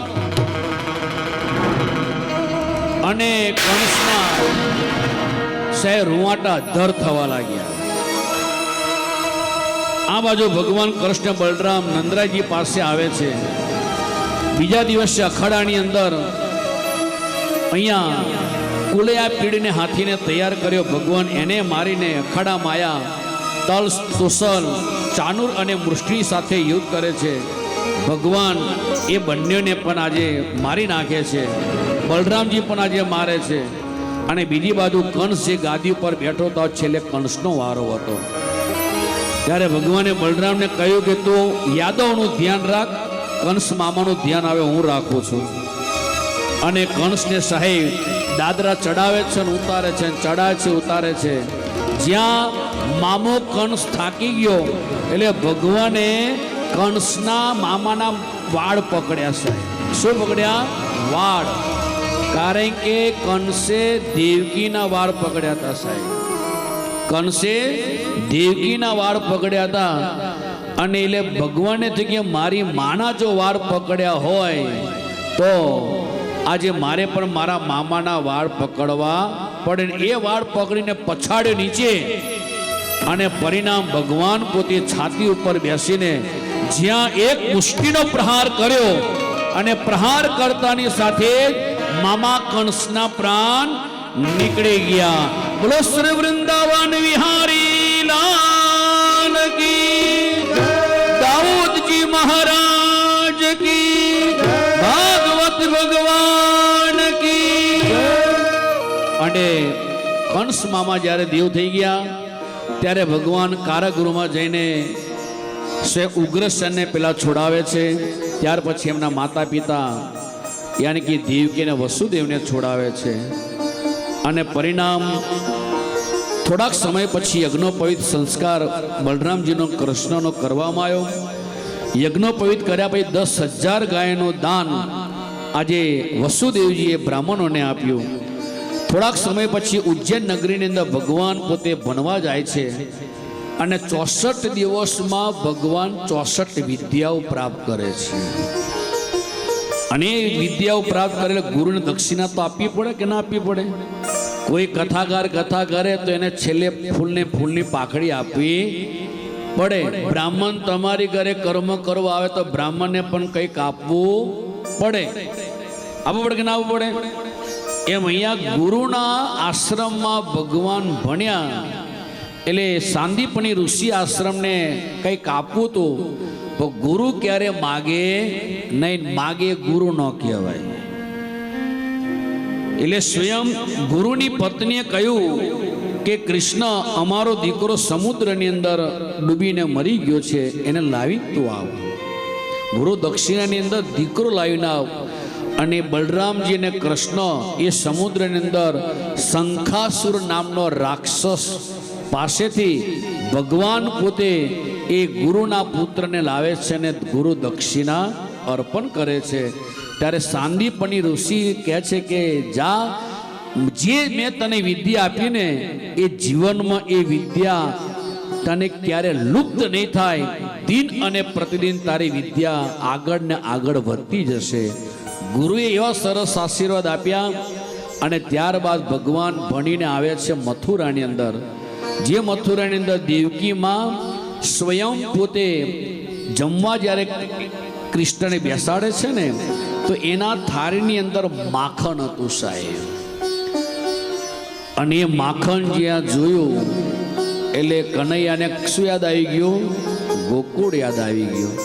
અને કંસના શહેર રૂવાટા ધર થવા લાગ્યા. આ બાજુ ભગવાન કૃષ્ણ બલરામ નંદરાયજી પાસે આવે છે. બીજા દિવસે અખાડાની અંદર અહીંયા કુલે આ પીડીને હાથીને તૈયાર કર્યો. ભગવાન એને મારીને અખાડામાં આવ્યા. તલ તુસલ ચાનુર અને મૃષ્ટિ સાથે યુદ્ધ કરે છે. ભગવાન એ બંનેને પણ આજે મારી નાખે છે. બલરામજી પણ આજે મારે છે. અને બીજી બાજુ કંસ જે ગાદી ઉપર બેઠો હતો છેલ્લે કંસનો વારો હતો. ત્યારે ભગવાને બલરામને કહ્યું કે તું યાદવનું ધ્યાન રાખ, કંસ મામાનું ધ્યાન આવે હું રાખું છું. અને કંસને સાહેબ દાદરા ચડાવે છે ને ઉતારે છે, ચડાવે છે ઉતારે છે. જ્યાં મામો કંસ થાકી ગયો એટલે ભગવાને કંસના મામાના વાળ પકડ્યા છે. શું પકડ્યા? વાળ. કારણ કે કંસે દેવકીના વાળ પકડ્યા હતા સાહેબ. કંસે દેવકીના વાળ પકડ્યા હતા. અને એટલે ભગવાને થઈ કે મારી માના જો વાળ પકડ્યા હોય તો આજે મારે પણ મારા મામાના વાળ પકડવા પડે. એ વાળ પકડીને પછાડ્યો નીચે અને પરિણામ ભગવાન પોતે છાતી ઉપર બેસીને જ્યાં એક મુષ્ટિનો પ્રહાર કર્યો અને પ્રહાર કરતાની સાથે મામા કંસના પ્રાણ નીકળી ગયા. બોલો શ્રી વૃંદાવન વિહારી લાલ કી, દાઉદજી મહારાજ કી, ભાગવત ભગવાન કી. અને કંસ મામા જ્યારે દેવ થઈ ગયા ત્યારે ભગવાન કારાગૃહમાં જઈને ઉગ્રસેનને પેલા છોડાવે છે. ત્યાર પછી એમના માતા પિતા યાની કે દેવકી અને વસુદેવને છોડાવે છે. અને પરિણામ થોડાક સમય પછી યજ્ઞોપવિત સંસ્કાર બલરામજીનો કૃષ્ણનો કરવામાં આવ્યો. યજ્ઞોપવિત કર્યા પછી 10,000 ગાયનું દાન આજે વસુદેવજીએ બ્રાહ્મણોને આપ્યું. થોડાક સમય પછી ઉજ્જૈન નગરીની અંદર ભગવાન પોતે ભણવા જાય છે અને 64 દિવસમાં ભગવાન 64 વિદ્યાઓ પ્રાપ્ત કરે છે. અને એ વિદ્યાઓ પ્રાપ્ત કરેલા ગુરુને દક્ષિણા તો આપવી પડે કે ના આપવી પડે? કોઈ કથાકાર કથા કરે તો એને છેલ્લે ફૂલની પાખડી આપવી પડે. બ્રાહ્મણ તમારી ઘરે કર્મ કરવા આવે તો બ્રાહ્મણને પણ કંઈક આપવું પડે. આપવું પડે કે ના આપવું પડે? એમ અહીંયા ગુરુના આશ્રમમાં ભગવાન ભણ્યા એટલે સાંદીપની ઋષિ આશ્રમને કંઈક આપવું હતું. તો ગુરુ ક્યારે માગે નહીં, માગે ગુરુ ન કહેવાય. એટલે સ્વયં ગુરુની પત્નીએ કહ્યું કે કૃષ્ણ અમારો દીકરો સમુદ્રની અંદર ડૂબીને મરી ગયો છે, એને લાવી તું આવ. ગુરુ દક્ષિણાની અંદર દીકરો લાવીને આવ. અને બલરામજી અને કૃષ્ણ એ સમુદ્રની અંદર શંખાસુર નામનો રાક્ષસ પાસેથી ભગવાન પોતે એ ગુરુના પુત્રને લાવે છે અને ગુરુ દક્ષિણા અર્પણ કરે છે. ત્યારે સાંદીપની ઋષિ કહે છે કે જા, જે મેં તને વિદ્યા આપીને એ જીવનમાં એ વિદ્યા તને ક્યારે લુપ્ત નહીં થાય. દિન અને પ્રતિદિન તારી વિદ્યા આગળ ને આગળ વધતી જશે. ગુરુએ એવા સરસ આશીર્વાદ આપ્યા. અને ત્યારબાદ ભગવાન ભણીને આવે છે મથુરાની અંદર. જે મથુરાની અંદર દેવકીમાં સ્વયં પોતે જમવા જ્યારે કૃષ્ણને બેસાડે છે ને તો એના થાળીની અંદર માખણ હતું સાહેબ. અને એ માખણ જ્યાં જોયું એટલે કનૈયાને શું યાદ આવી ગયું? ગોકુળ યાદ આવી ગયું,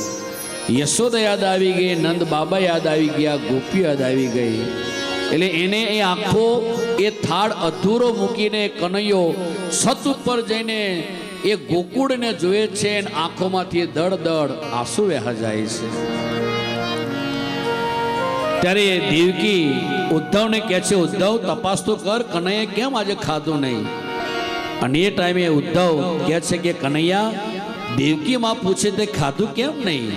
યશોદા યાદ આવી ગઈ, નંદ બાબા યાદ આવી ગયા, ગોપી યાદ આવી ગઈ. એટલે એને એ આખો એ થાળ અધૂરો મૂકીને કનૈયો છત ઉપર જઈને એ ગોકુળને જોવે છે અને આંખોમાંથી દળ દળ આંસુ વહી જાય છે. ત્યારે દેવકી ઉદ્ધવને કહે છે, ઉદ્ધવ તપાસ તો કર, કનૈયા કેમ આજે ખાધું નહીં? અને એ ટાઈમે ઉદ્ધવ કહે છે કે કનૈયા, દેવકી માં પૂછે તે ખાધું કેમ નહીં?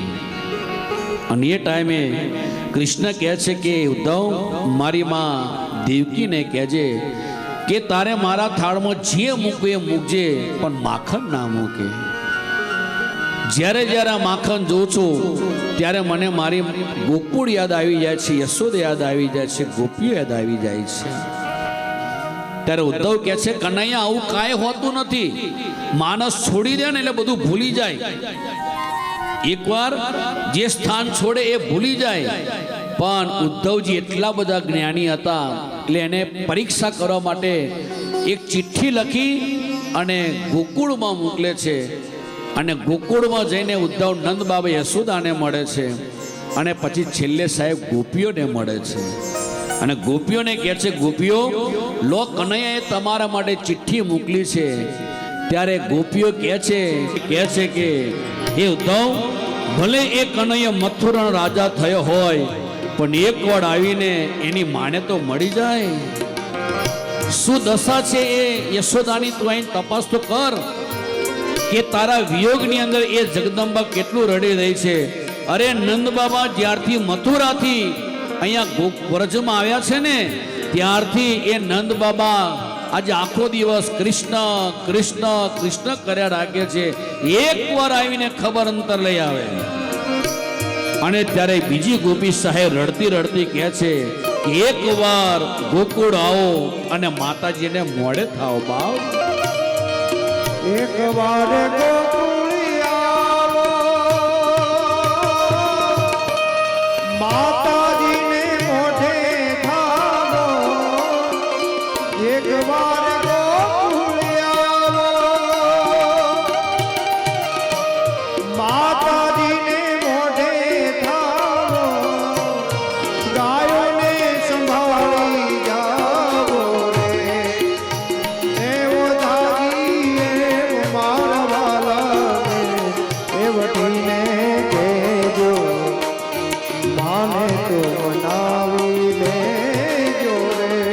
અને એ ટાઈમે કૃષ્ણ કહે છે કે ઉદ્ધવ, મારી માં દેવકીને કહેજે કે તારે મારા થાળમાં જે મૂકવું એ મૂકજે, પણ માખણ ના મૂકે. જ્યારે જ્યારે આ માખણ જોઉં છું ત્યારે મને મારી ગોકુળ યાદ આવી જાય છે, યશોદા યાદ આવી જાય છે, ગોપીઓ યાદ આવી જાય છે. ત્યારે ઉદ્ધવ કહે છે, કનૈયા આવું કાંઈ હોતું નથી. માણસ છોડી દે ને એટલે બધું ભૂલી જાય. એકવાર જે સ્થાન છોડે એ ભૂલી જાય. પણ ઉદ્ધવજી એટલા બધા જ્ઞાની હતા એટલે એને પરીક્ષા કરવા માટે એક ચિઠ્ઠી લખી અને ગોકુળમાં મોકલે છે. અને ગોકુળમાં જઈને ઉદ્ધવ નંદ બાબા યશોદાને મળે છે અને પછી છેલ્લે સાહેબ ગોપીઓને મળે છે. અને ગોપીઓને કહે છે, ગોપીઓ લો, કનૈયાએ તમારા માટે ચિઠ્ઠી મોકલી છે. ત્યારે ગોપીઓ કહે છે કે હે ઉદ્ધવ, ભલે એ કનૈયો મથુરાનો રાજા થયો હોય, પણ એક વાર આવીને એની માને તો મળી જાય. શું દશા છે એ યશોદાની, તું અહીં તપાસ તો કર કે તારા વિયોગની અંદર એ જગદંબા કેટલું રડી રહી છે. અરે નંદ બાબા જ્યારથી મથુરાથી અહીંયા વ્રજમાં આવ્યા છે ને, ત્યારથી એ નંદ બાબા આજે આખો દિવસ કૃષ્ણ કૃષ્ણ કૃષ્ણ કર્યા રાખે છે. એક વાર આવીને ખબર અંતર લઈ આવે. અને ત્યારે બીજી ગોપી સાહેબ રડતી રડતી કહે છે કે એક વાર ગોકુળ આવો અને માતાજીને મોડે થાવ બાપ. એક વાર ગોકુળી આવો, માતાજીને મોઢે થાવો. એક વાર ગોકુળી આવો, માતાજીને મોઢે થાવો. ગાયોને સંભાળી જાવો રે, એવો દાદી મારા વાલાને એવટીને કહેજો, માને તો મનાવી લેજો રે.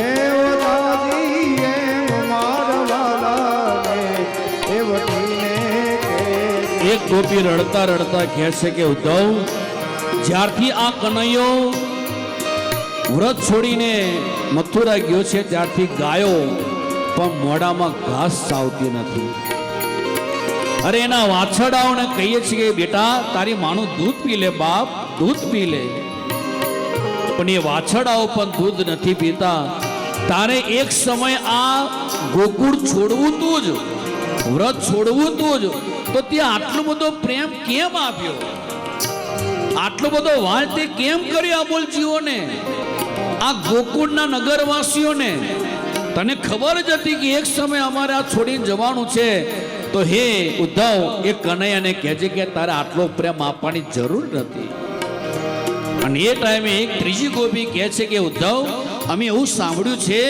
એવો દાદી મારા વાલાને એવટીને કહેજો. એક ગોપી રડતા રડતા કહે છે કે ઉદ્ધવ, જ્યારથી આ કનૈયો વ્રત છોડીને મથુરા ગયો છે ત્યારથી ગાયો પણ મોઢામાં ઘાસ ચાવતી નથી. અરે એના વાછરડાઓને કહીએ છીએ કે બેટા તારી માનું દૂધ પી લે બાપ, દૂધ પી લે. પણ એ વાછરડાઓ પણ દૂધ નથી પીતા. તારે એક સમય આ ગોકુળ છોડવું તું જ, વ્રત છોડવું તું જ, તો ત્યાં આટલો બધો પ્રેમ કેમ આપ્યો, આટલો બધો વાલ તે કેમ કર્યો આ બોલ જીવોને, આ ગોકુળના નગરવાસીઓને? તને ખબર જ હતી કે એક સમય અમારે આ છોડીને જવાનું છે. તો હે ઉદ્ધવ, એ કનૈયાને કહેજે કે તારે આટલો પ્રેમ આપવાની જરૂર નથી. અને એ ટાઈમે એક ત્રીજી ગોપી કહે છે કે ઉદ્ધવ, અમે એવું સાંભળ્યું છે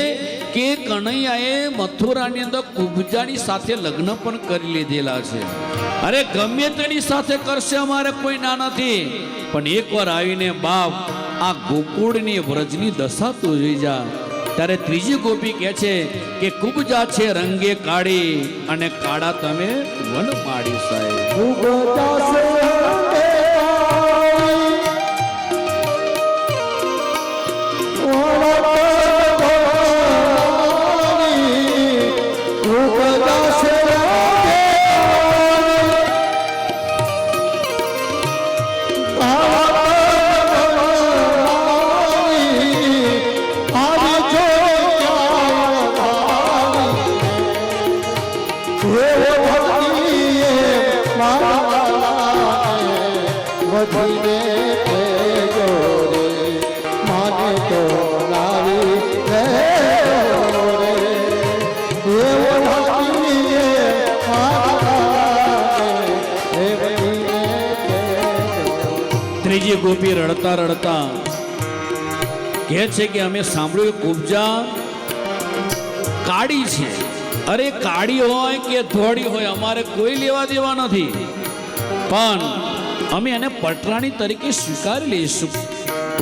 કે કનૈયાએ મથુરાની અંદર કુબજાની સાથે લગ્ન પણ કરી લીધેલા છે. અરે ગમે તેની સાથે કરશે, અમારે કોઈ ના નથી. પણ એકવાર આવીને બાપ આ ગોકુળની વ્રજની દશા તું જોઈ જા. ત્યારે ત્રીજી ગોપી કહે છે કે કુબજા છે રંગે કાળી અને કાળા તમે વન માડી સાહેબ. કુબજા છે રંગે ત્રીજી ગોપી રડતા રડતા કહે છે કે અમે સાંભળ્યું કુબજા કાળી છે. અરે કાળી હોય કે ધોળી હોય અમારે કોઈ લેવા દેવા નથી, પણ અમે એને પટરાણી તરીકે સ્વીકારી લઈશું.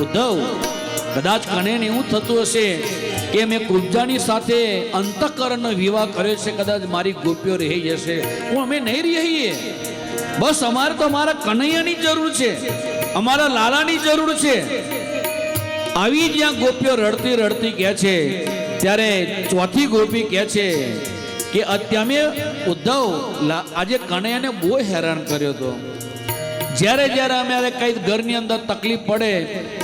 ઉદ્ધવ, કદાચ કનેને એવું થતું હશે કે મેં કુબજાની સાથે અંતઃકરણનો વિવાહ કર્યો છે, કદાચ મારી ગોપીઓ રહી જશે. હું અમે નહીં રહીએ. બસ અમારે તો અમારા કનૈયાની જરૂર છે, અમારા લાલાની જરૂર છે. આવી જ્યાં ગોપીઓ રડતી રડતી કહે છે, ત્યારે ચોથી ગોપી કહે છે કે અત્યારે ઉદ્ધવ આજે કનૈયાને બહુ હેરાન કર્યો હતો. જ્યારે જ્યારે અમારે કઈ ઘરની અંદર તકલીફ પડે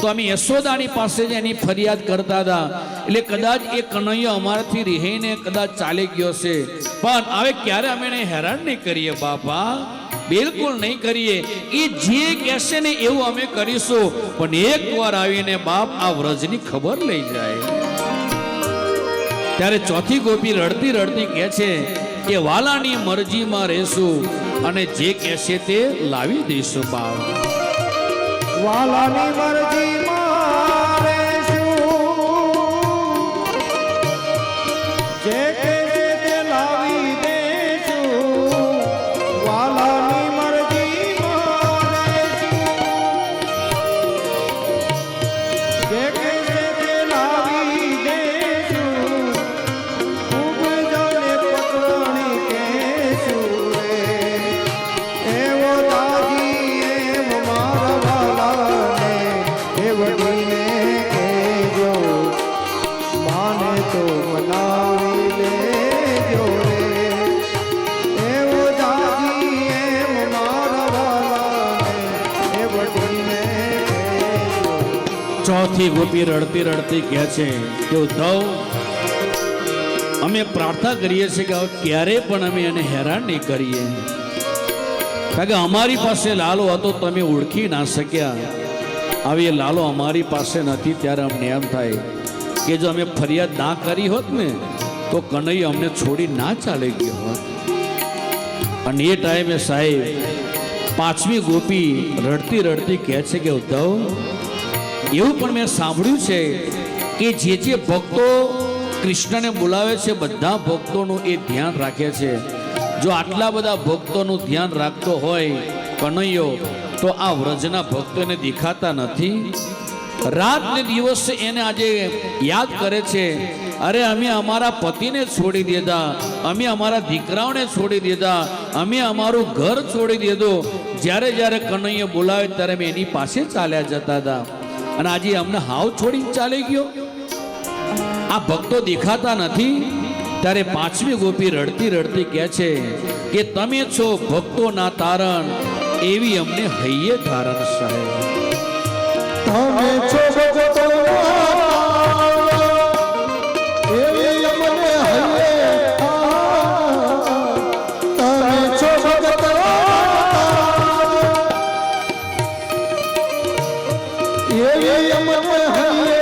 તો અમે યશોદાની પાસે જ એની ફરિયાદ કરતા હતા. એટલે કદાચ એ કનૈયો અમારાથી રહીને કદાચ ચાલી ગયો છે, પણ હવે ક્યારે અમે એને હેરાન નહીં કરીએ બાપા, બિલકુલ નહીં કરીએ. એ જે કહેશે ને એવું અમે કરીશું. પણ એક વાર આવીને બાપ આ વ્રજની ખબર લઈ જાય. ત્યારે ચોથી ગોપી રડતી રડતી કહે છે કે વાલાની મરજીમાં રહેશું અને જે કહેશે તે લાવી દઈશું બાપ. વાલાની મરજીમાં તો મનાવી લેજો રે એવો દાદી એમ મારા વાલાને એ વડીને કહેજો. ચોથી ગોપી રડતી રડતી કહે છે કે ઉદ્ધવ, અમે પ્રાર્થના કરીએ છીએ કે હવે ક્યારે પણ અમે એને હેરાન નહીં કરીએ, કારણ કે અમારી પાસે લાલો હતો તમે ઓળખી ના શક્યા. હવે એ લાલો અમારી પાસે નથી ત્યારે અમને એમ થાય કે જો અમે ફરિયાદ ના કરી હોત ને તો કનૈયા અમને છોડી ના ચાલી ગયો હોત. અને એ ટાઈમે સાહેબ પાંચમી ગોપી રડતી રડતી કહે છે કે ઉદ્ધવ, એવું પણ મેં સાંભળ્યું છે કે જે ભક્તો કૃષ્ણને બોલાવે છે બધા ભક્તોનું એ ધ્યાન રાખે છે. જો આટલા બધા ભક્તોનું ધ્યાન રાખતો હોય કનૈયો તો આ વ્રજના ભક્તોને દેખાતા નથી. રાત ને દિવસ એને આજે યાદ કરે છે, અરે અમે અમારા પતિને છોડી દીધા, અમે અમારા દીકરાઓને છોડી દીધા, અમે અમારું ઘર છોડી દીધું. જ્યારે જ્યારે કનૈયો બોલાવે ત્યારે અમે એની પાસે ચાલ્યા જતા હતા અને આજે અમને હાવ છોડીને ચાલી ગયો. આ ભક્તો દેખાતા નથી. ત્યારે પાંચમી ગોપી રડતી રડતી કહે છે કે તમે છો ભક્તોના તારણ, એવી અમને હૈયે ધારણ સાહેબ. તમે છો ભક્તોના એવી અમને હૈયે તમે છો ભક્તોના એવી અમને હૈયે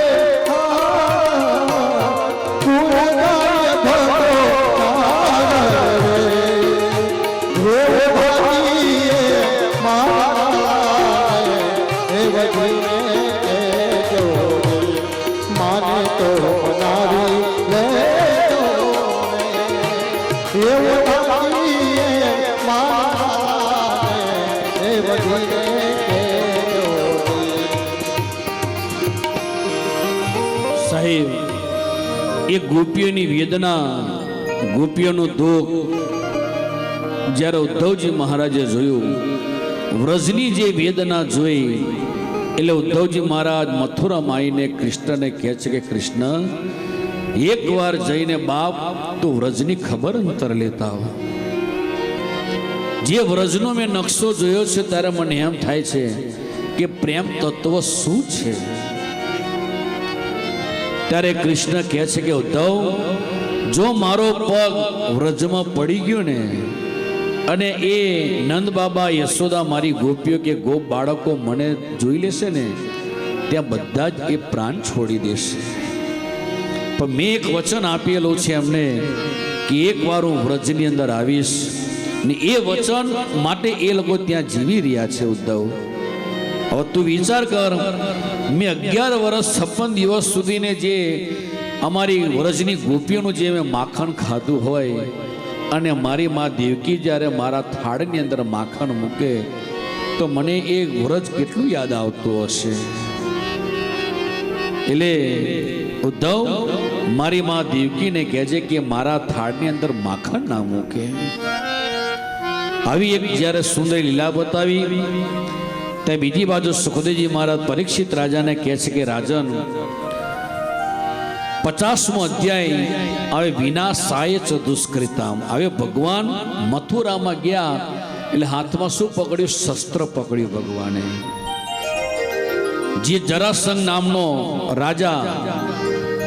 સાહેબ એ ગોપીઓની વેદના, ગોપીઓનું દુઃખ જ્યારે ઉદ્ધવજી મહારાજે જોયું, વ્રજની જે વેદના જોઈ એટલે ઉદ્ધવજી મહારાજ મથુરામાં આવીને કૃષ્ણને કહે છે કે કૃષ્ણ, એકવાર જઈને બાપ તો વ્રજની ખબર અંતર લેતા હો. જે વ્રજનો મેં નકશો જોયો છે ત્યારે મને એમ થાય છે કે પ્રેમ તત્વ શું છે. ત્યારે કૃષ્ણ કહે છે કે ઉદ્ધવ, જો મારો પગ વ્રજમાં પડી ગયો ને અને એ નંદ બાબા યશોદા મારી ગોપીઓ કે ગોપ બાળકો મને જોઈ લેશે ને ત્યાં બધા જ એ પ્રાણ છોડી દેશે. પણ મેં એક વચન આપેલું છે એમને કે એકવાર હું વ્રજની અંદર આવીશ ને એ વચન માટે એ લોકો ત્યાં જીવી રહ્યા છે. ઉદ્ધવ, હવે તું વિચાર કર, મેં 11 વર્ષ 56 દિવસ સુધીને જે અમારી વ્રજની ગોપીઓનું જે મેં માખણ ખાધું હોય અને મારી મા દેવકી જ્યારે મારા થાળની અંદર માખણ મૂકે તો મને એ વ્રજ કેટલું યાદ આવતું હશે. એટલે ઉદ્ધવ, મારી મા દેવકીને કહેજે કે મારા થાળની અંદર માખણ ના મૂકે. આવી એક જ્યારે સુંદર લીલા બતાવી ત્યાં બીજી બાજુ સુખદેવજી મહારાજ પરીક્ષિત રાજાને કહે છે કે રાજન, 50મો અધ્યાય હવે વિનાશાય ચ દુષ્કૃતામ. હવે ભગવાન મથુરામાં ગયા એટલે હાથમાં શું પકડ્યું? શસ્ત્ર પકડ્યું ભગવાને. જે જરાસંઘ નામનો રાજા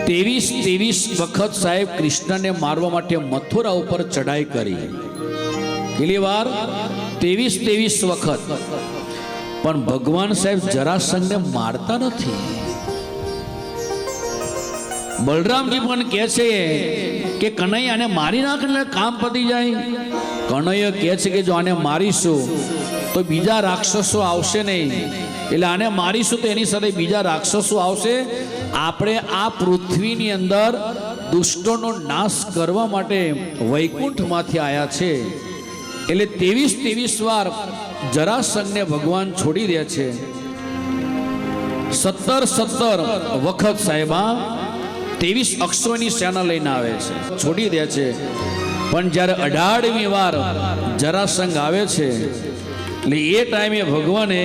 23 વખત સાહેબ કૃષ્ણને મારવા માટે મથુરા ઉપર ચડાઈ કરી. કેટલી વાર? 23 વખત. પણ ભગવાન સાહેબ જરાસંઘને મારતા નથી. બલરામજી પણ કહે છે કે કનૈયાને મારી નાખ એટલે કામ પતી જાય. કનૈયો કહે છે કે જો આને મારીશું તો બીજા રાક્ષસો આવશે નહીં, એટલે આને મારીશું તો એની સાથે બીજા રાક્ષસો આવશે. આપણે આ પૃથ્વીની અંદર દુષ્ટોનો નાશ કરવા માટે વૈકુંઠમાંથી આવ્યા છે. એટલે 23 વાર જરાસંઘને ભગવાન છોડી દે છે. 17 વખત સાહેબા 23 અક્ષોની સેના લઈને આવે છે, છોડી દે છે. પણ જ્યારે 18મી વાર જરાસંઘ આવે છે એટલે એ ટાઈમે ભગવાને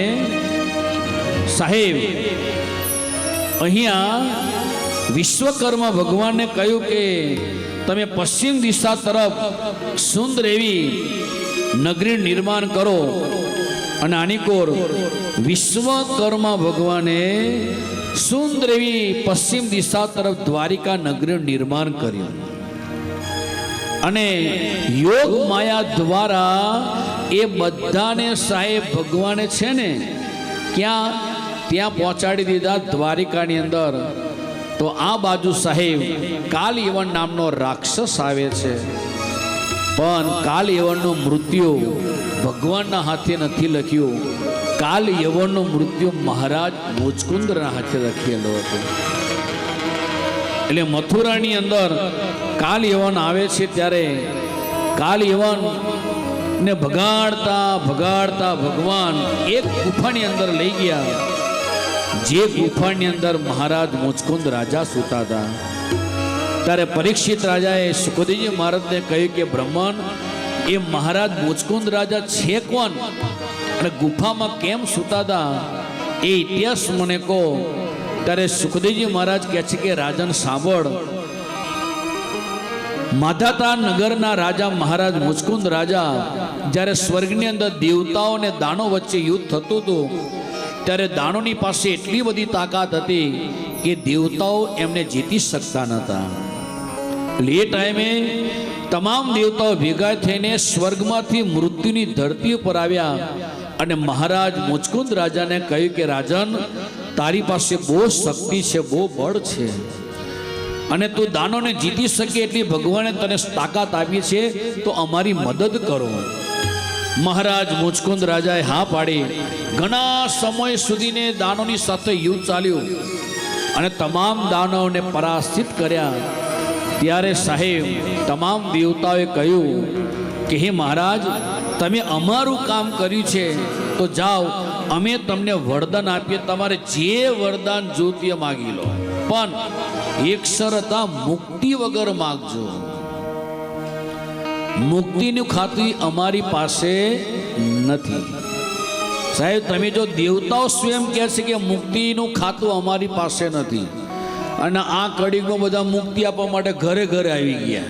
સાહેબ અહીંયા વિશ્વકર્મા ભગવાનને કહ્યું કે તમે પશ્ચિમ દિશા તરફ સુંદર એવી નગરી નિર્માણ કરો. અને આની કોર વિશ્વકર્મા ભગવાને સુંદર એવી પશ્ચિમ દિશા તરફ દ્વારિકા નગરી નિર્માણ કર્યું. અને યોગ માયા દ્વારા એ બધાને સાહેબ ભગવાને છે ને ત્યાં પહોંચાડી દીધા દ્વારિકાની અંદર. તો આ બાજુ સાહેબ કાલ યવન નામનો રાક્ષસ આવે છે, પણ કાલ યવનનું મૃત્યુ ભગવાનના હાથે નથી લખ્યું. કાલ યવનનું મૃત્યુ મહારાજ મુચકુંદના હાથે લખેલો હતો. એટલે મથુરાની અંદર કાલ યવન આવે છે ત્યારે કાલ યવન ને ભગાડતા ભગવાન એક ગુફાની અંદર લઈ ગયા, જે ગુફાની અંદર મહારાજ મુચકુંદ રાજા સૂતા હતા. ત્યારે પરીક્ષિત રાજાએ સુખદેવજી મહારાજને કહ્યું કે બ્રહ્મણ, એ મહારાજ મુચકુંદ રાજા છે કોણ અને ગુફામાં કેમ સૂતા હતા એ ઇતિહાસ મને કહો. ત્યારે સુખદેવજી મહારાજ કહે છે કે રાજન સાંભળ, માધાતા નગરના રાજા મહારાજ મુચકુંદ રાજા જ્યારે સ્વર્ગની અંદર દેવતાઓ અને દાનો વચ્ચે યુદ્ધ થતું હતું ત્યારે દાનોની પાસે એટલી બધી તાકાત હતી કે દેવતાઓ એમને જીતી શકતા નહોતા. એ ટાઈમે તમામ દેવતાઓ ભેગા થઈને સ્વર્ગમાંથી મૃત્યુની ધરતી ઉપર આવ્યા અને મહારાજ મુચકુંદ રાજાને કહ્યું કે રાજન, તારી પાસે બહુ શક્તિ છે, બહુ બળ છે અને તું દાનોને જીતી શકે એટલી ભગવાને તને તાકાત આપી છે, તો અમારી મદદ કરો. મહારાજ મુચકુંદ રાજાએ હા પાડી. ઘણા સમય સુધીને દાનોની સાથે યુદ્ધ ચાલ્યું અને તમામ દાનવોને પરાસ્તિત કર્યા. ત્યારે સાહેબ તમામ દેવતાઓએ કહ્યું કે હે મહારાજ, તમે અમારું કામ કર્યું છે તો જાઓ, અમે તમને વરદાન આપીએ, તમારે જે વરદાન જોતું એ માગી લો, પણ એક શરત, મુક્તિ વગર માગજો. મુક્તિનું ખાતું અમારી પાસે નથી. સાહેબ તમે જો દેવતાઓ સ્વયં કહે છે કે મુક્તિનું ખાતું અમારી પાસે નથી, અને આ કડીમાં બધા મુક્તિ આપવા માટે ઘરે ઘરે આવી ગયા.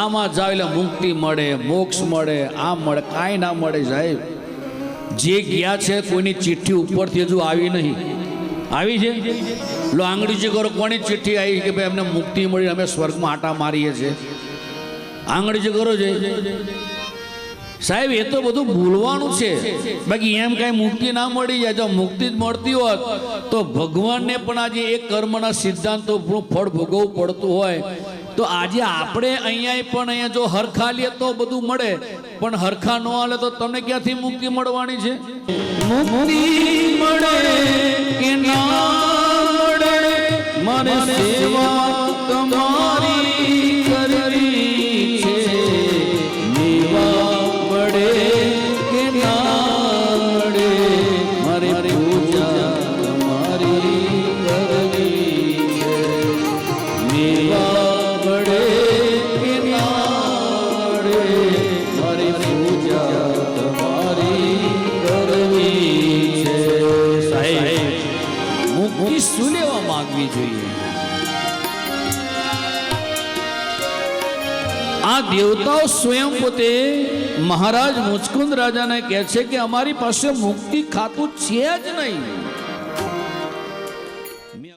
આમાં જાવ એટલે મુક્તિ મળે, મોક્ષ મળે, આ મળે, કાંઈ ના મળે. સાહેબ જે ગયા છે કોઈની ચિઠ્ઠી ઉપરથી હજુ આવી નહીં. આવી છે લો આંગળી જે કરો, કોની ચિઠ્ઠી આવી કે ભાઈ અમને મુક્તિ મળી, અમે સ્વર્ગમાં આટા મારીએ છીએ? આંગળી જે કરો છે સાહેબ, એ તો બધું ભૂલવાનું છે. બાકી એમ કઈ મુક્તિ ના મળી જાય. જો મુક્તિ જ મળતી હોત તો ભગવાનને પણ આજે એક કર્મના સિદ્ધાંતો ફળ ભોગવવું પડતું હોય. તો આજે આપણે અહીંયા પણ અહીંયા જો હરખા લે તો બધું મળે, પણ હરખા ન હાલે તો તમને ક્યાંથી મુક્તિ મળવાની છે? મુક્તિ મળે કે ના મળે, મને સેવા તમારી કરવી છે. મેવા મળે કે ના મળે, મારે પૂજા તમારી કરવી છે. મેવા મળે કે ના મળે, મારે પૂજા તમારી કરવી છે. સાહેબ મુક્તિ શું લેવા માંગવી જોઈએ? આ દેવતાઓ સ્વયં પોતે મહારાજ મુચકુંદ રાજાને કહે છે કે અમારી પાસે મુક્તિ ખાતું છે જ નહીં.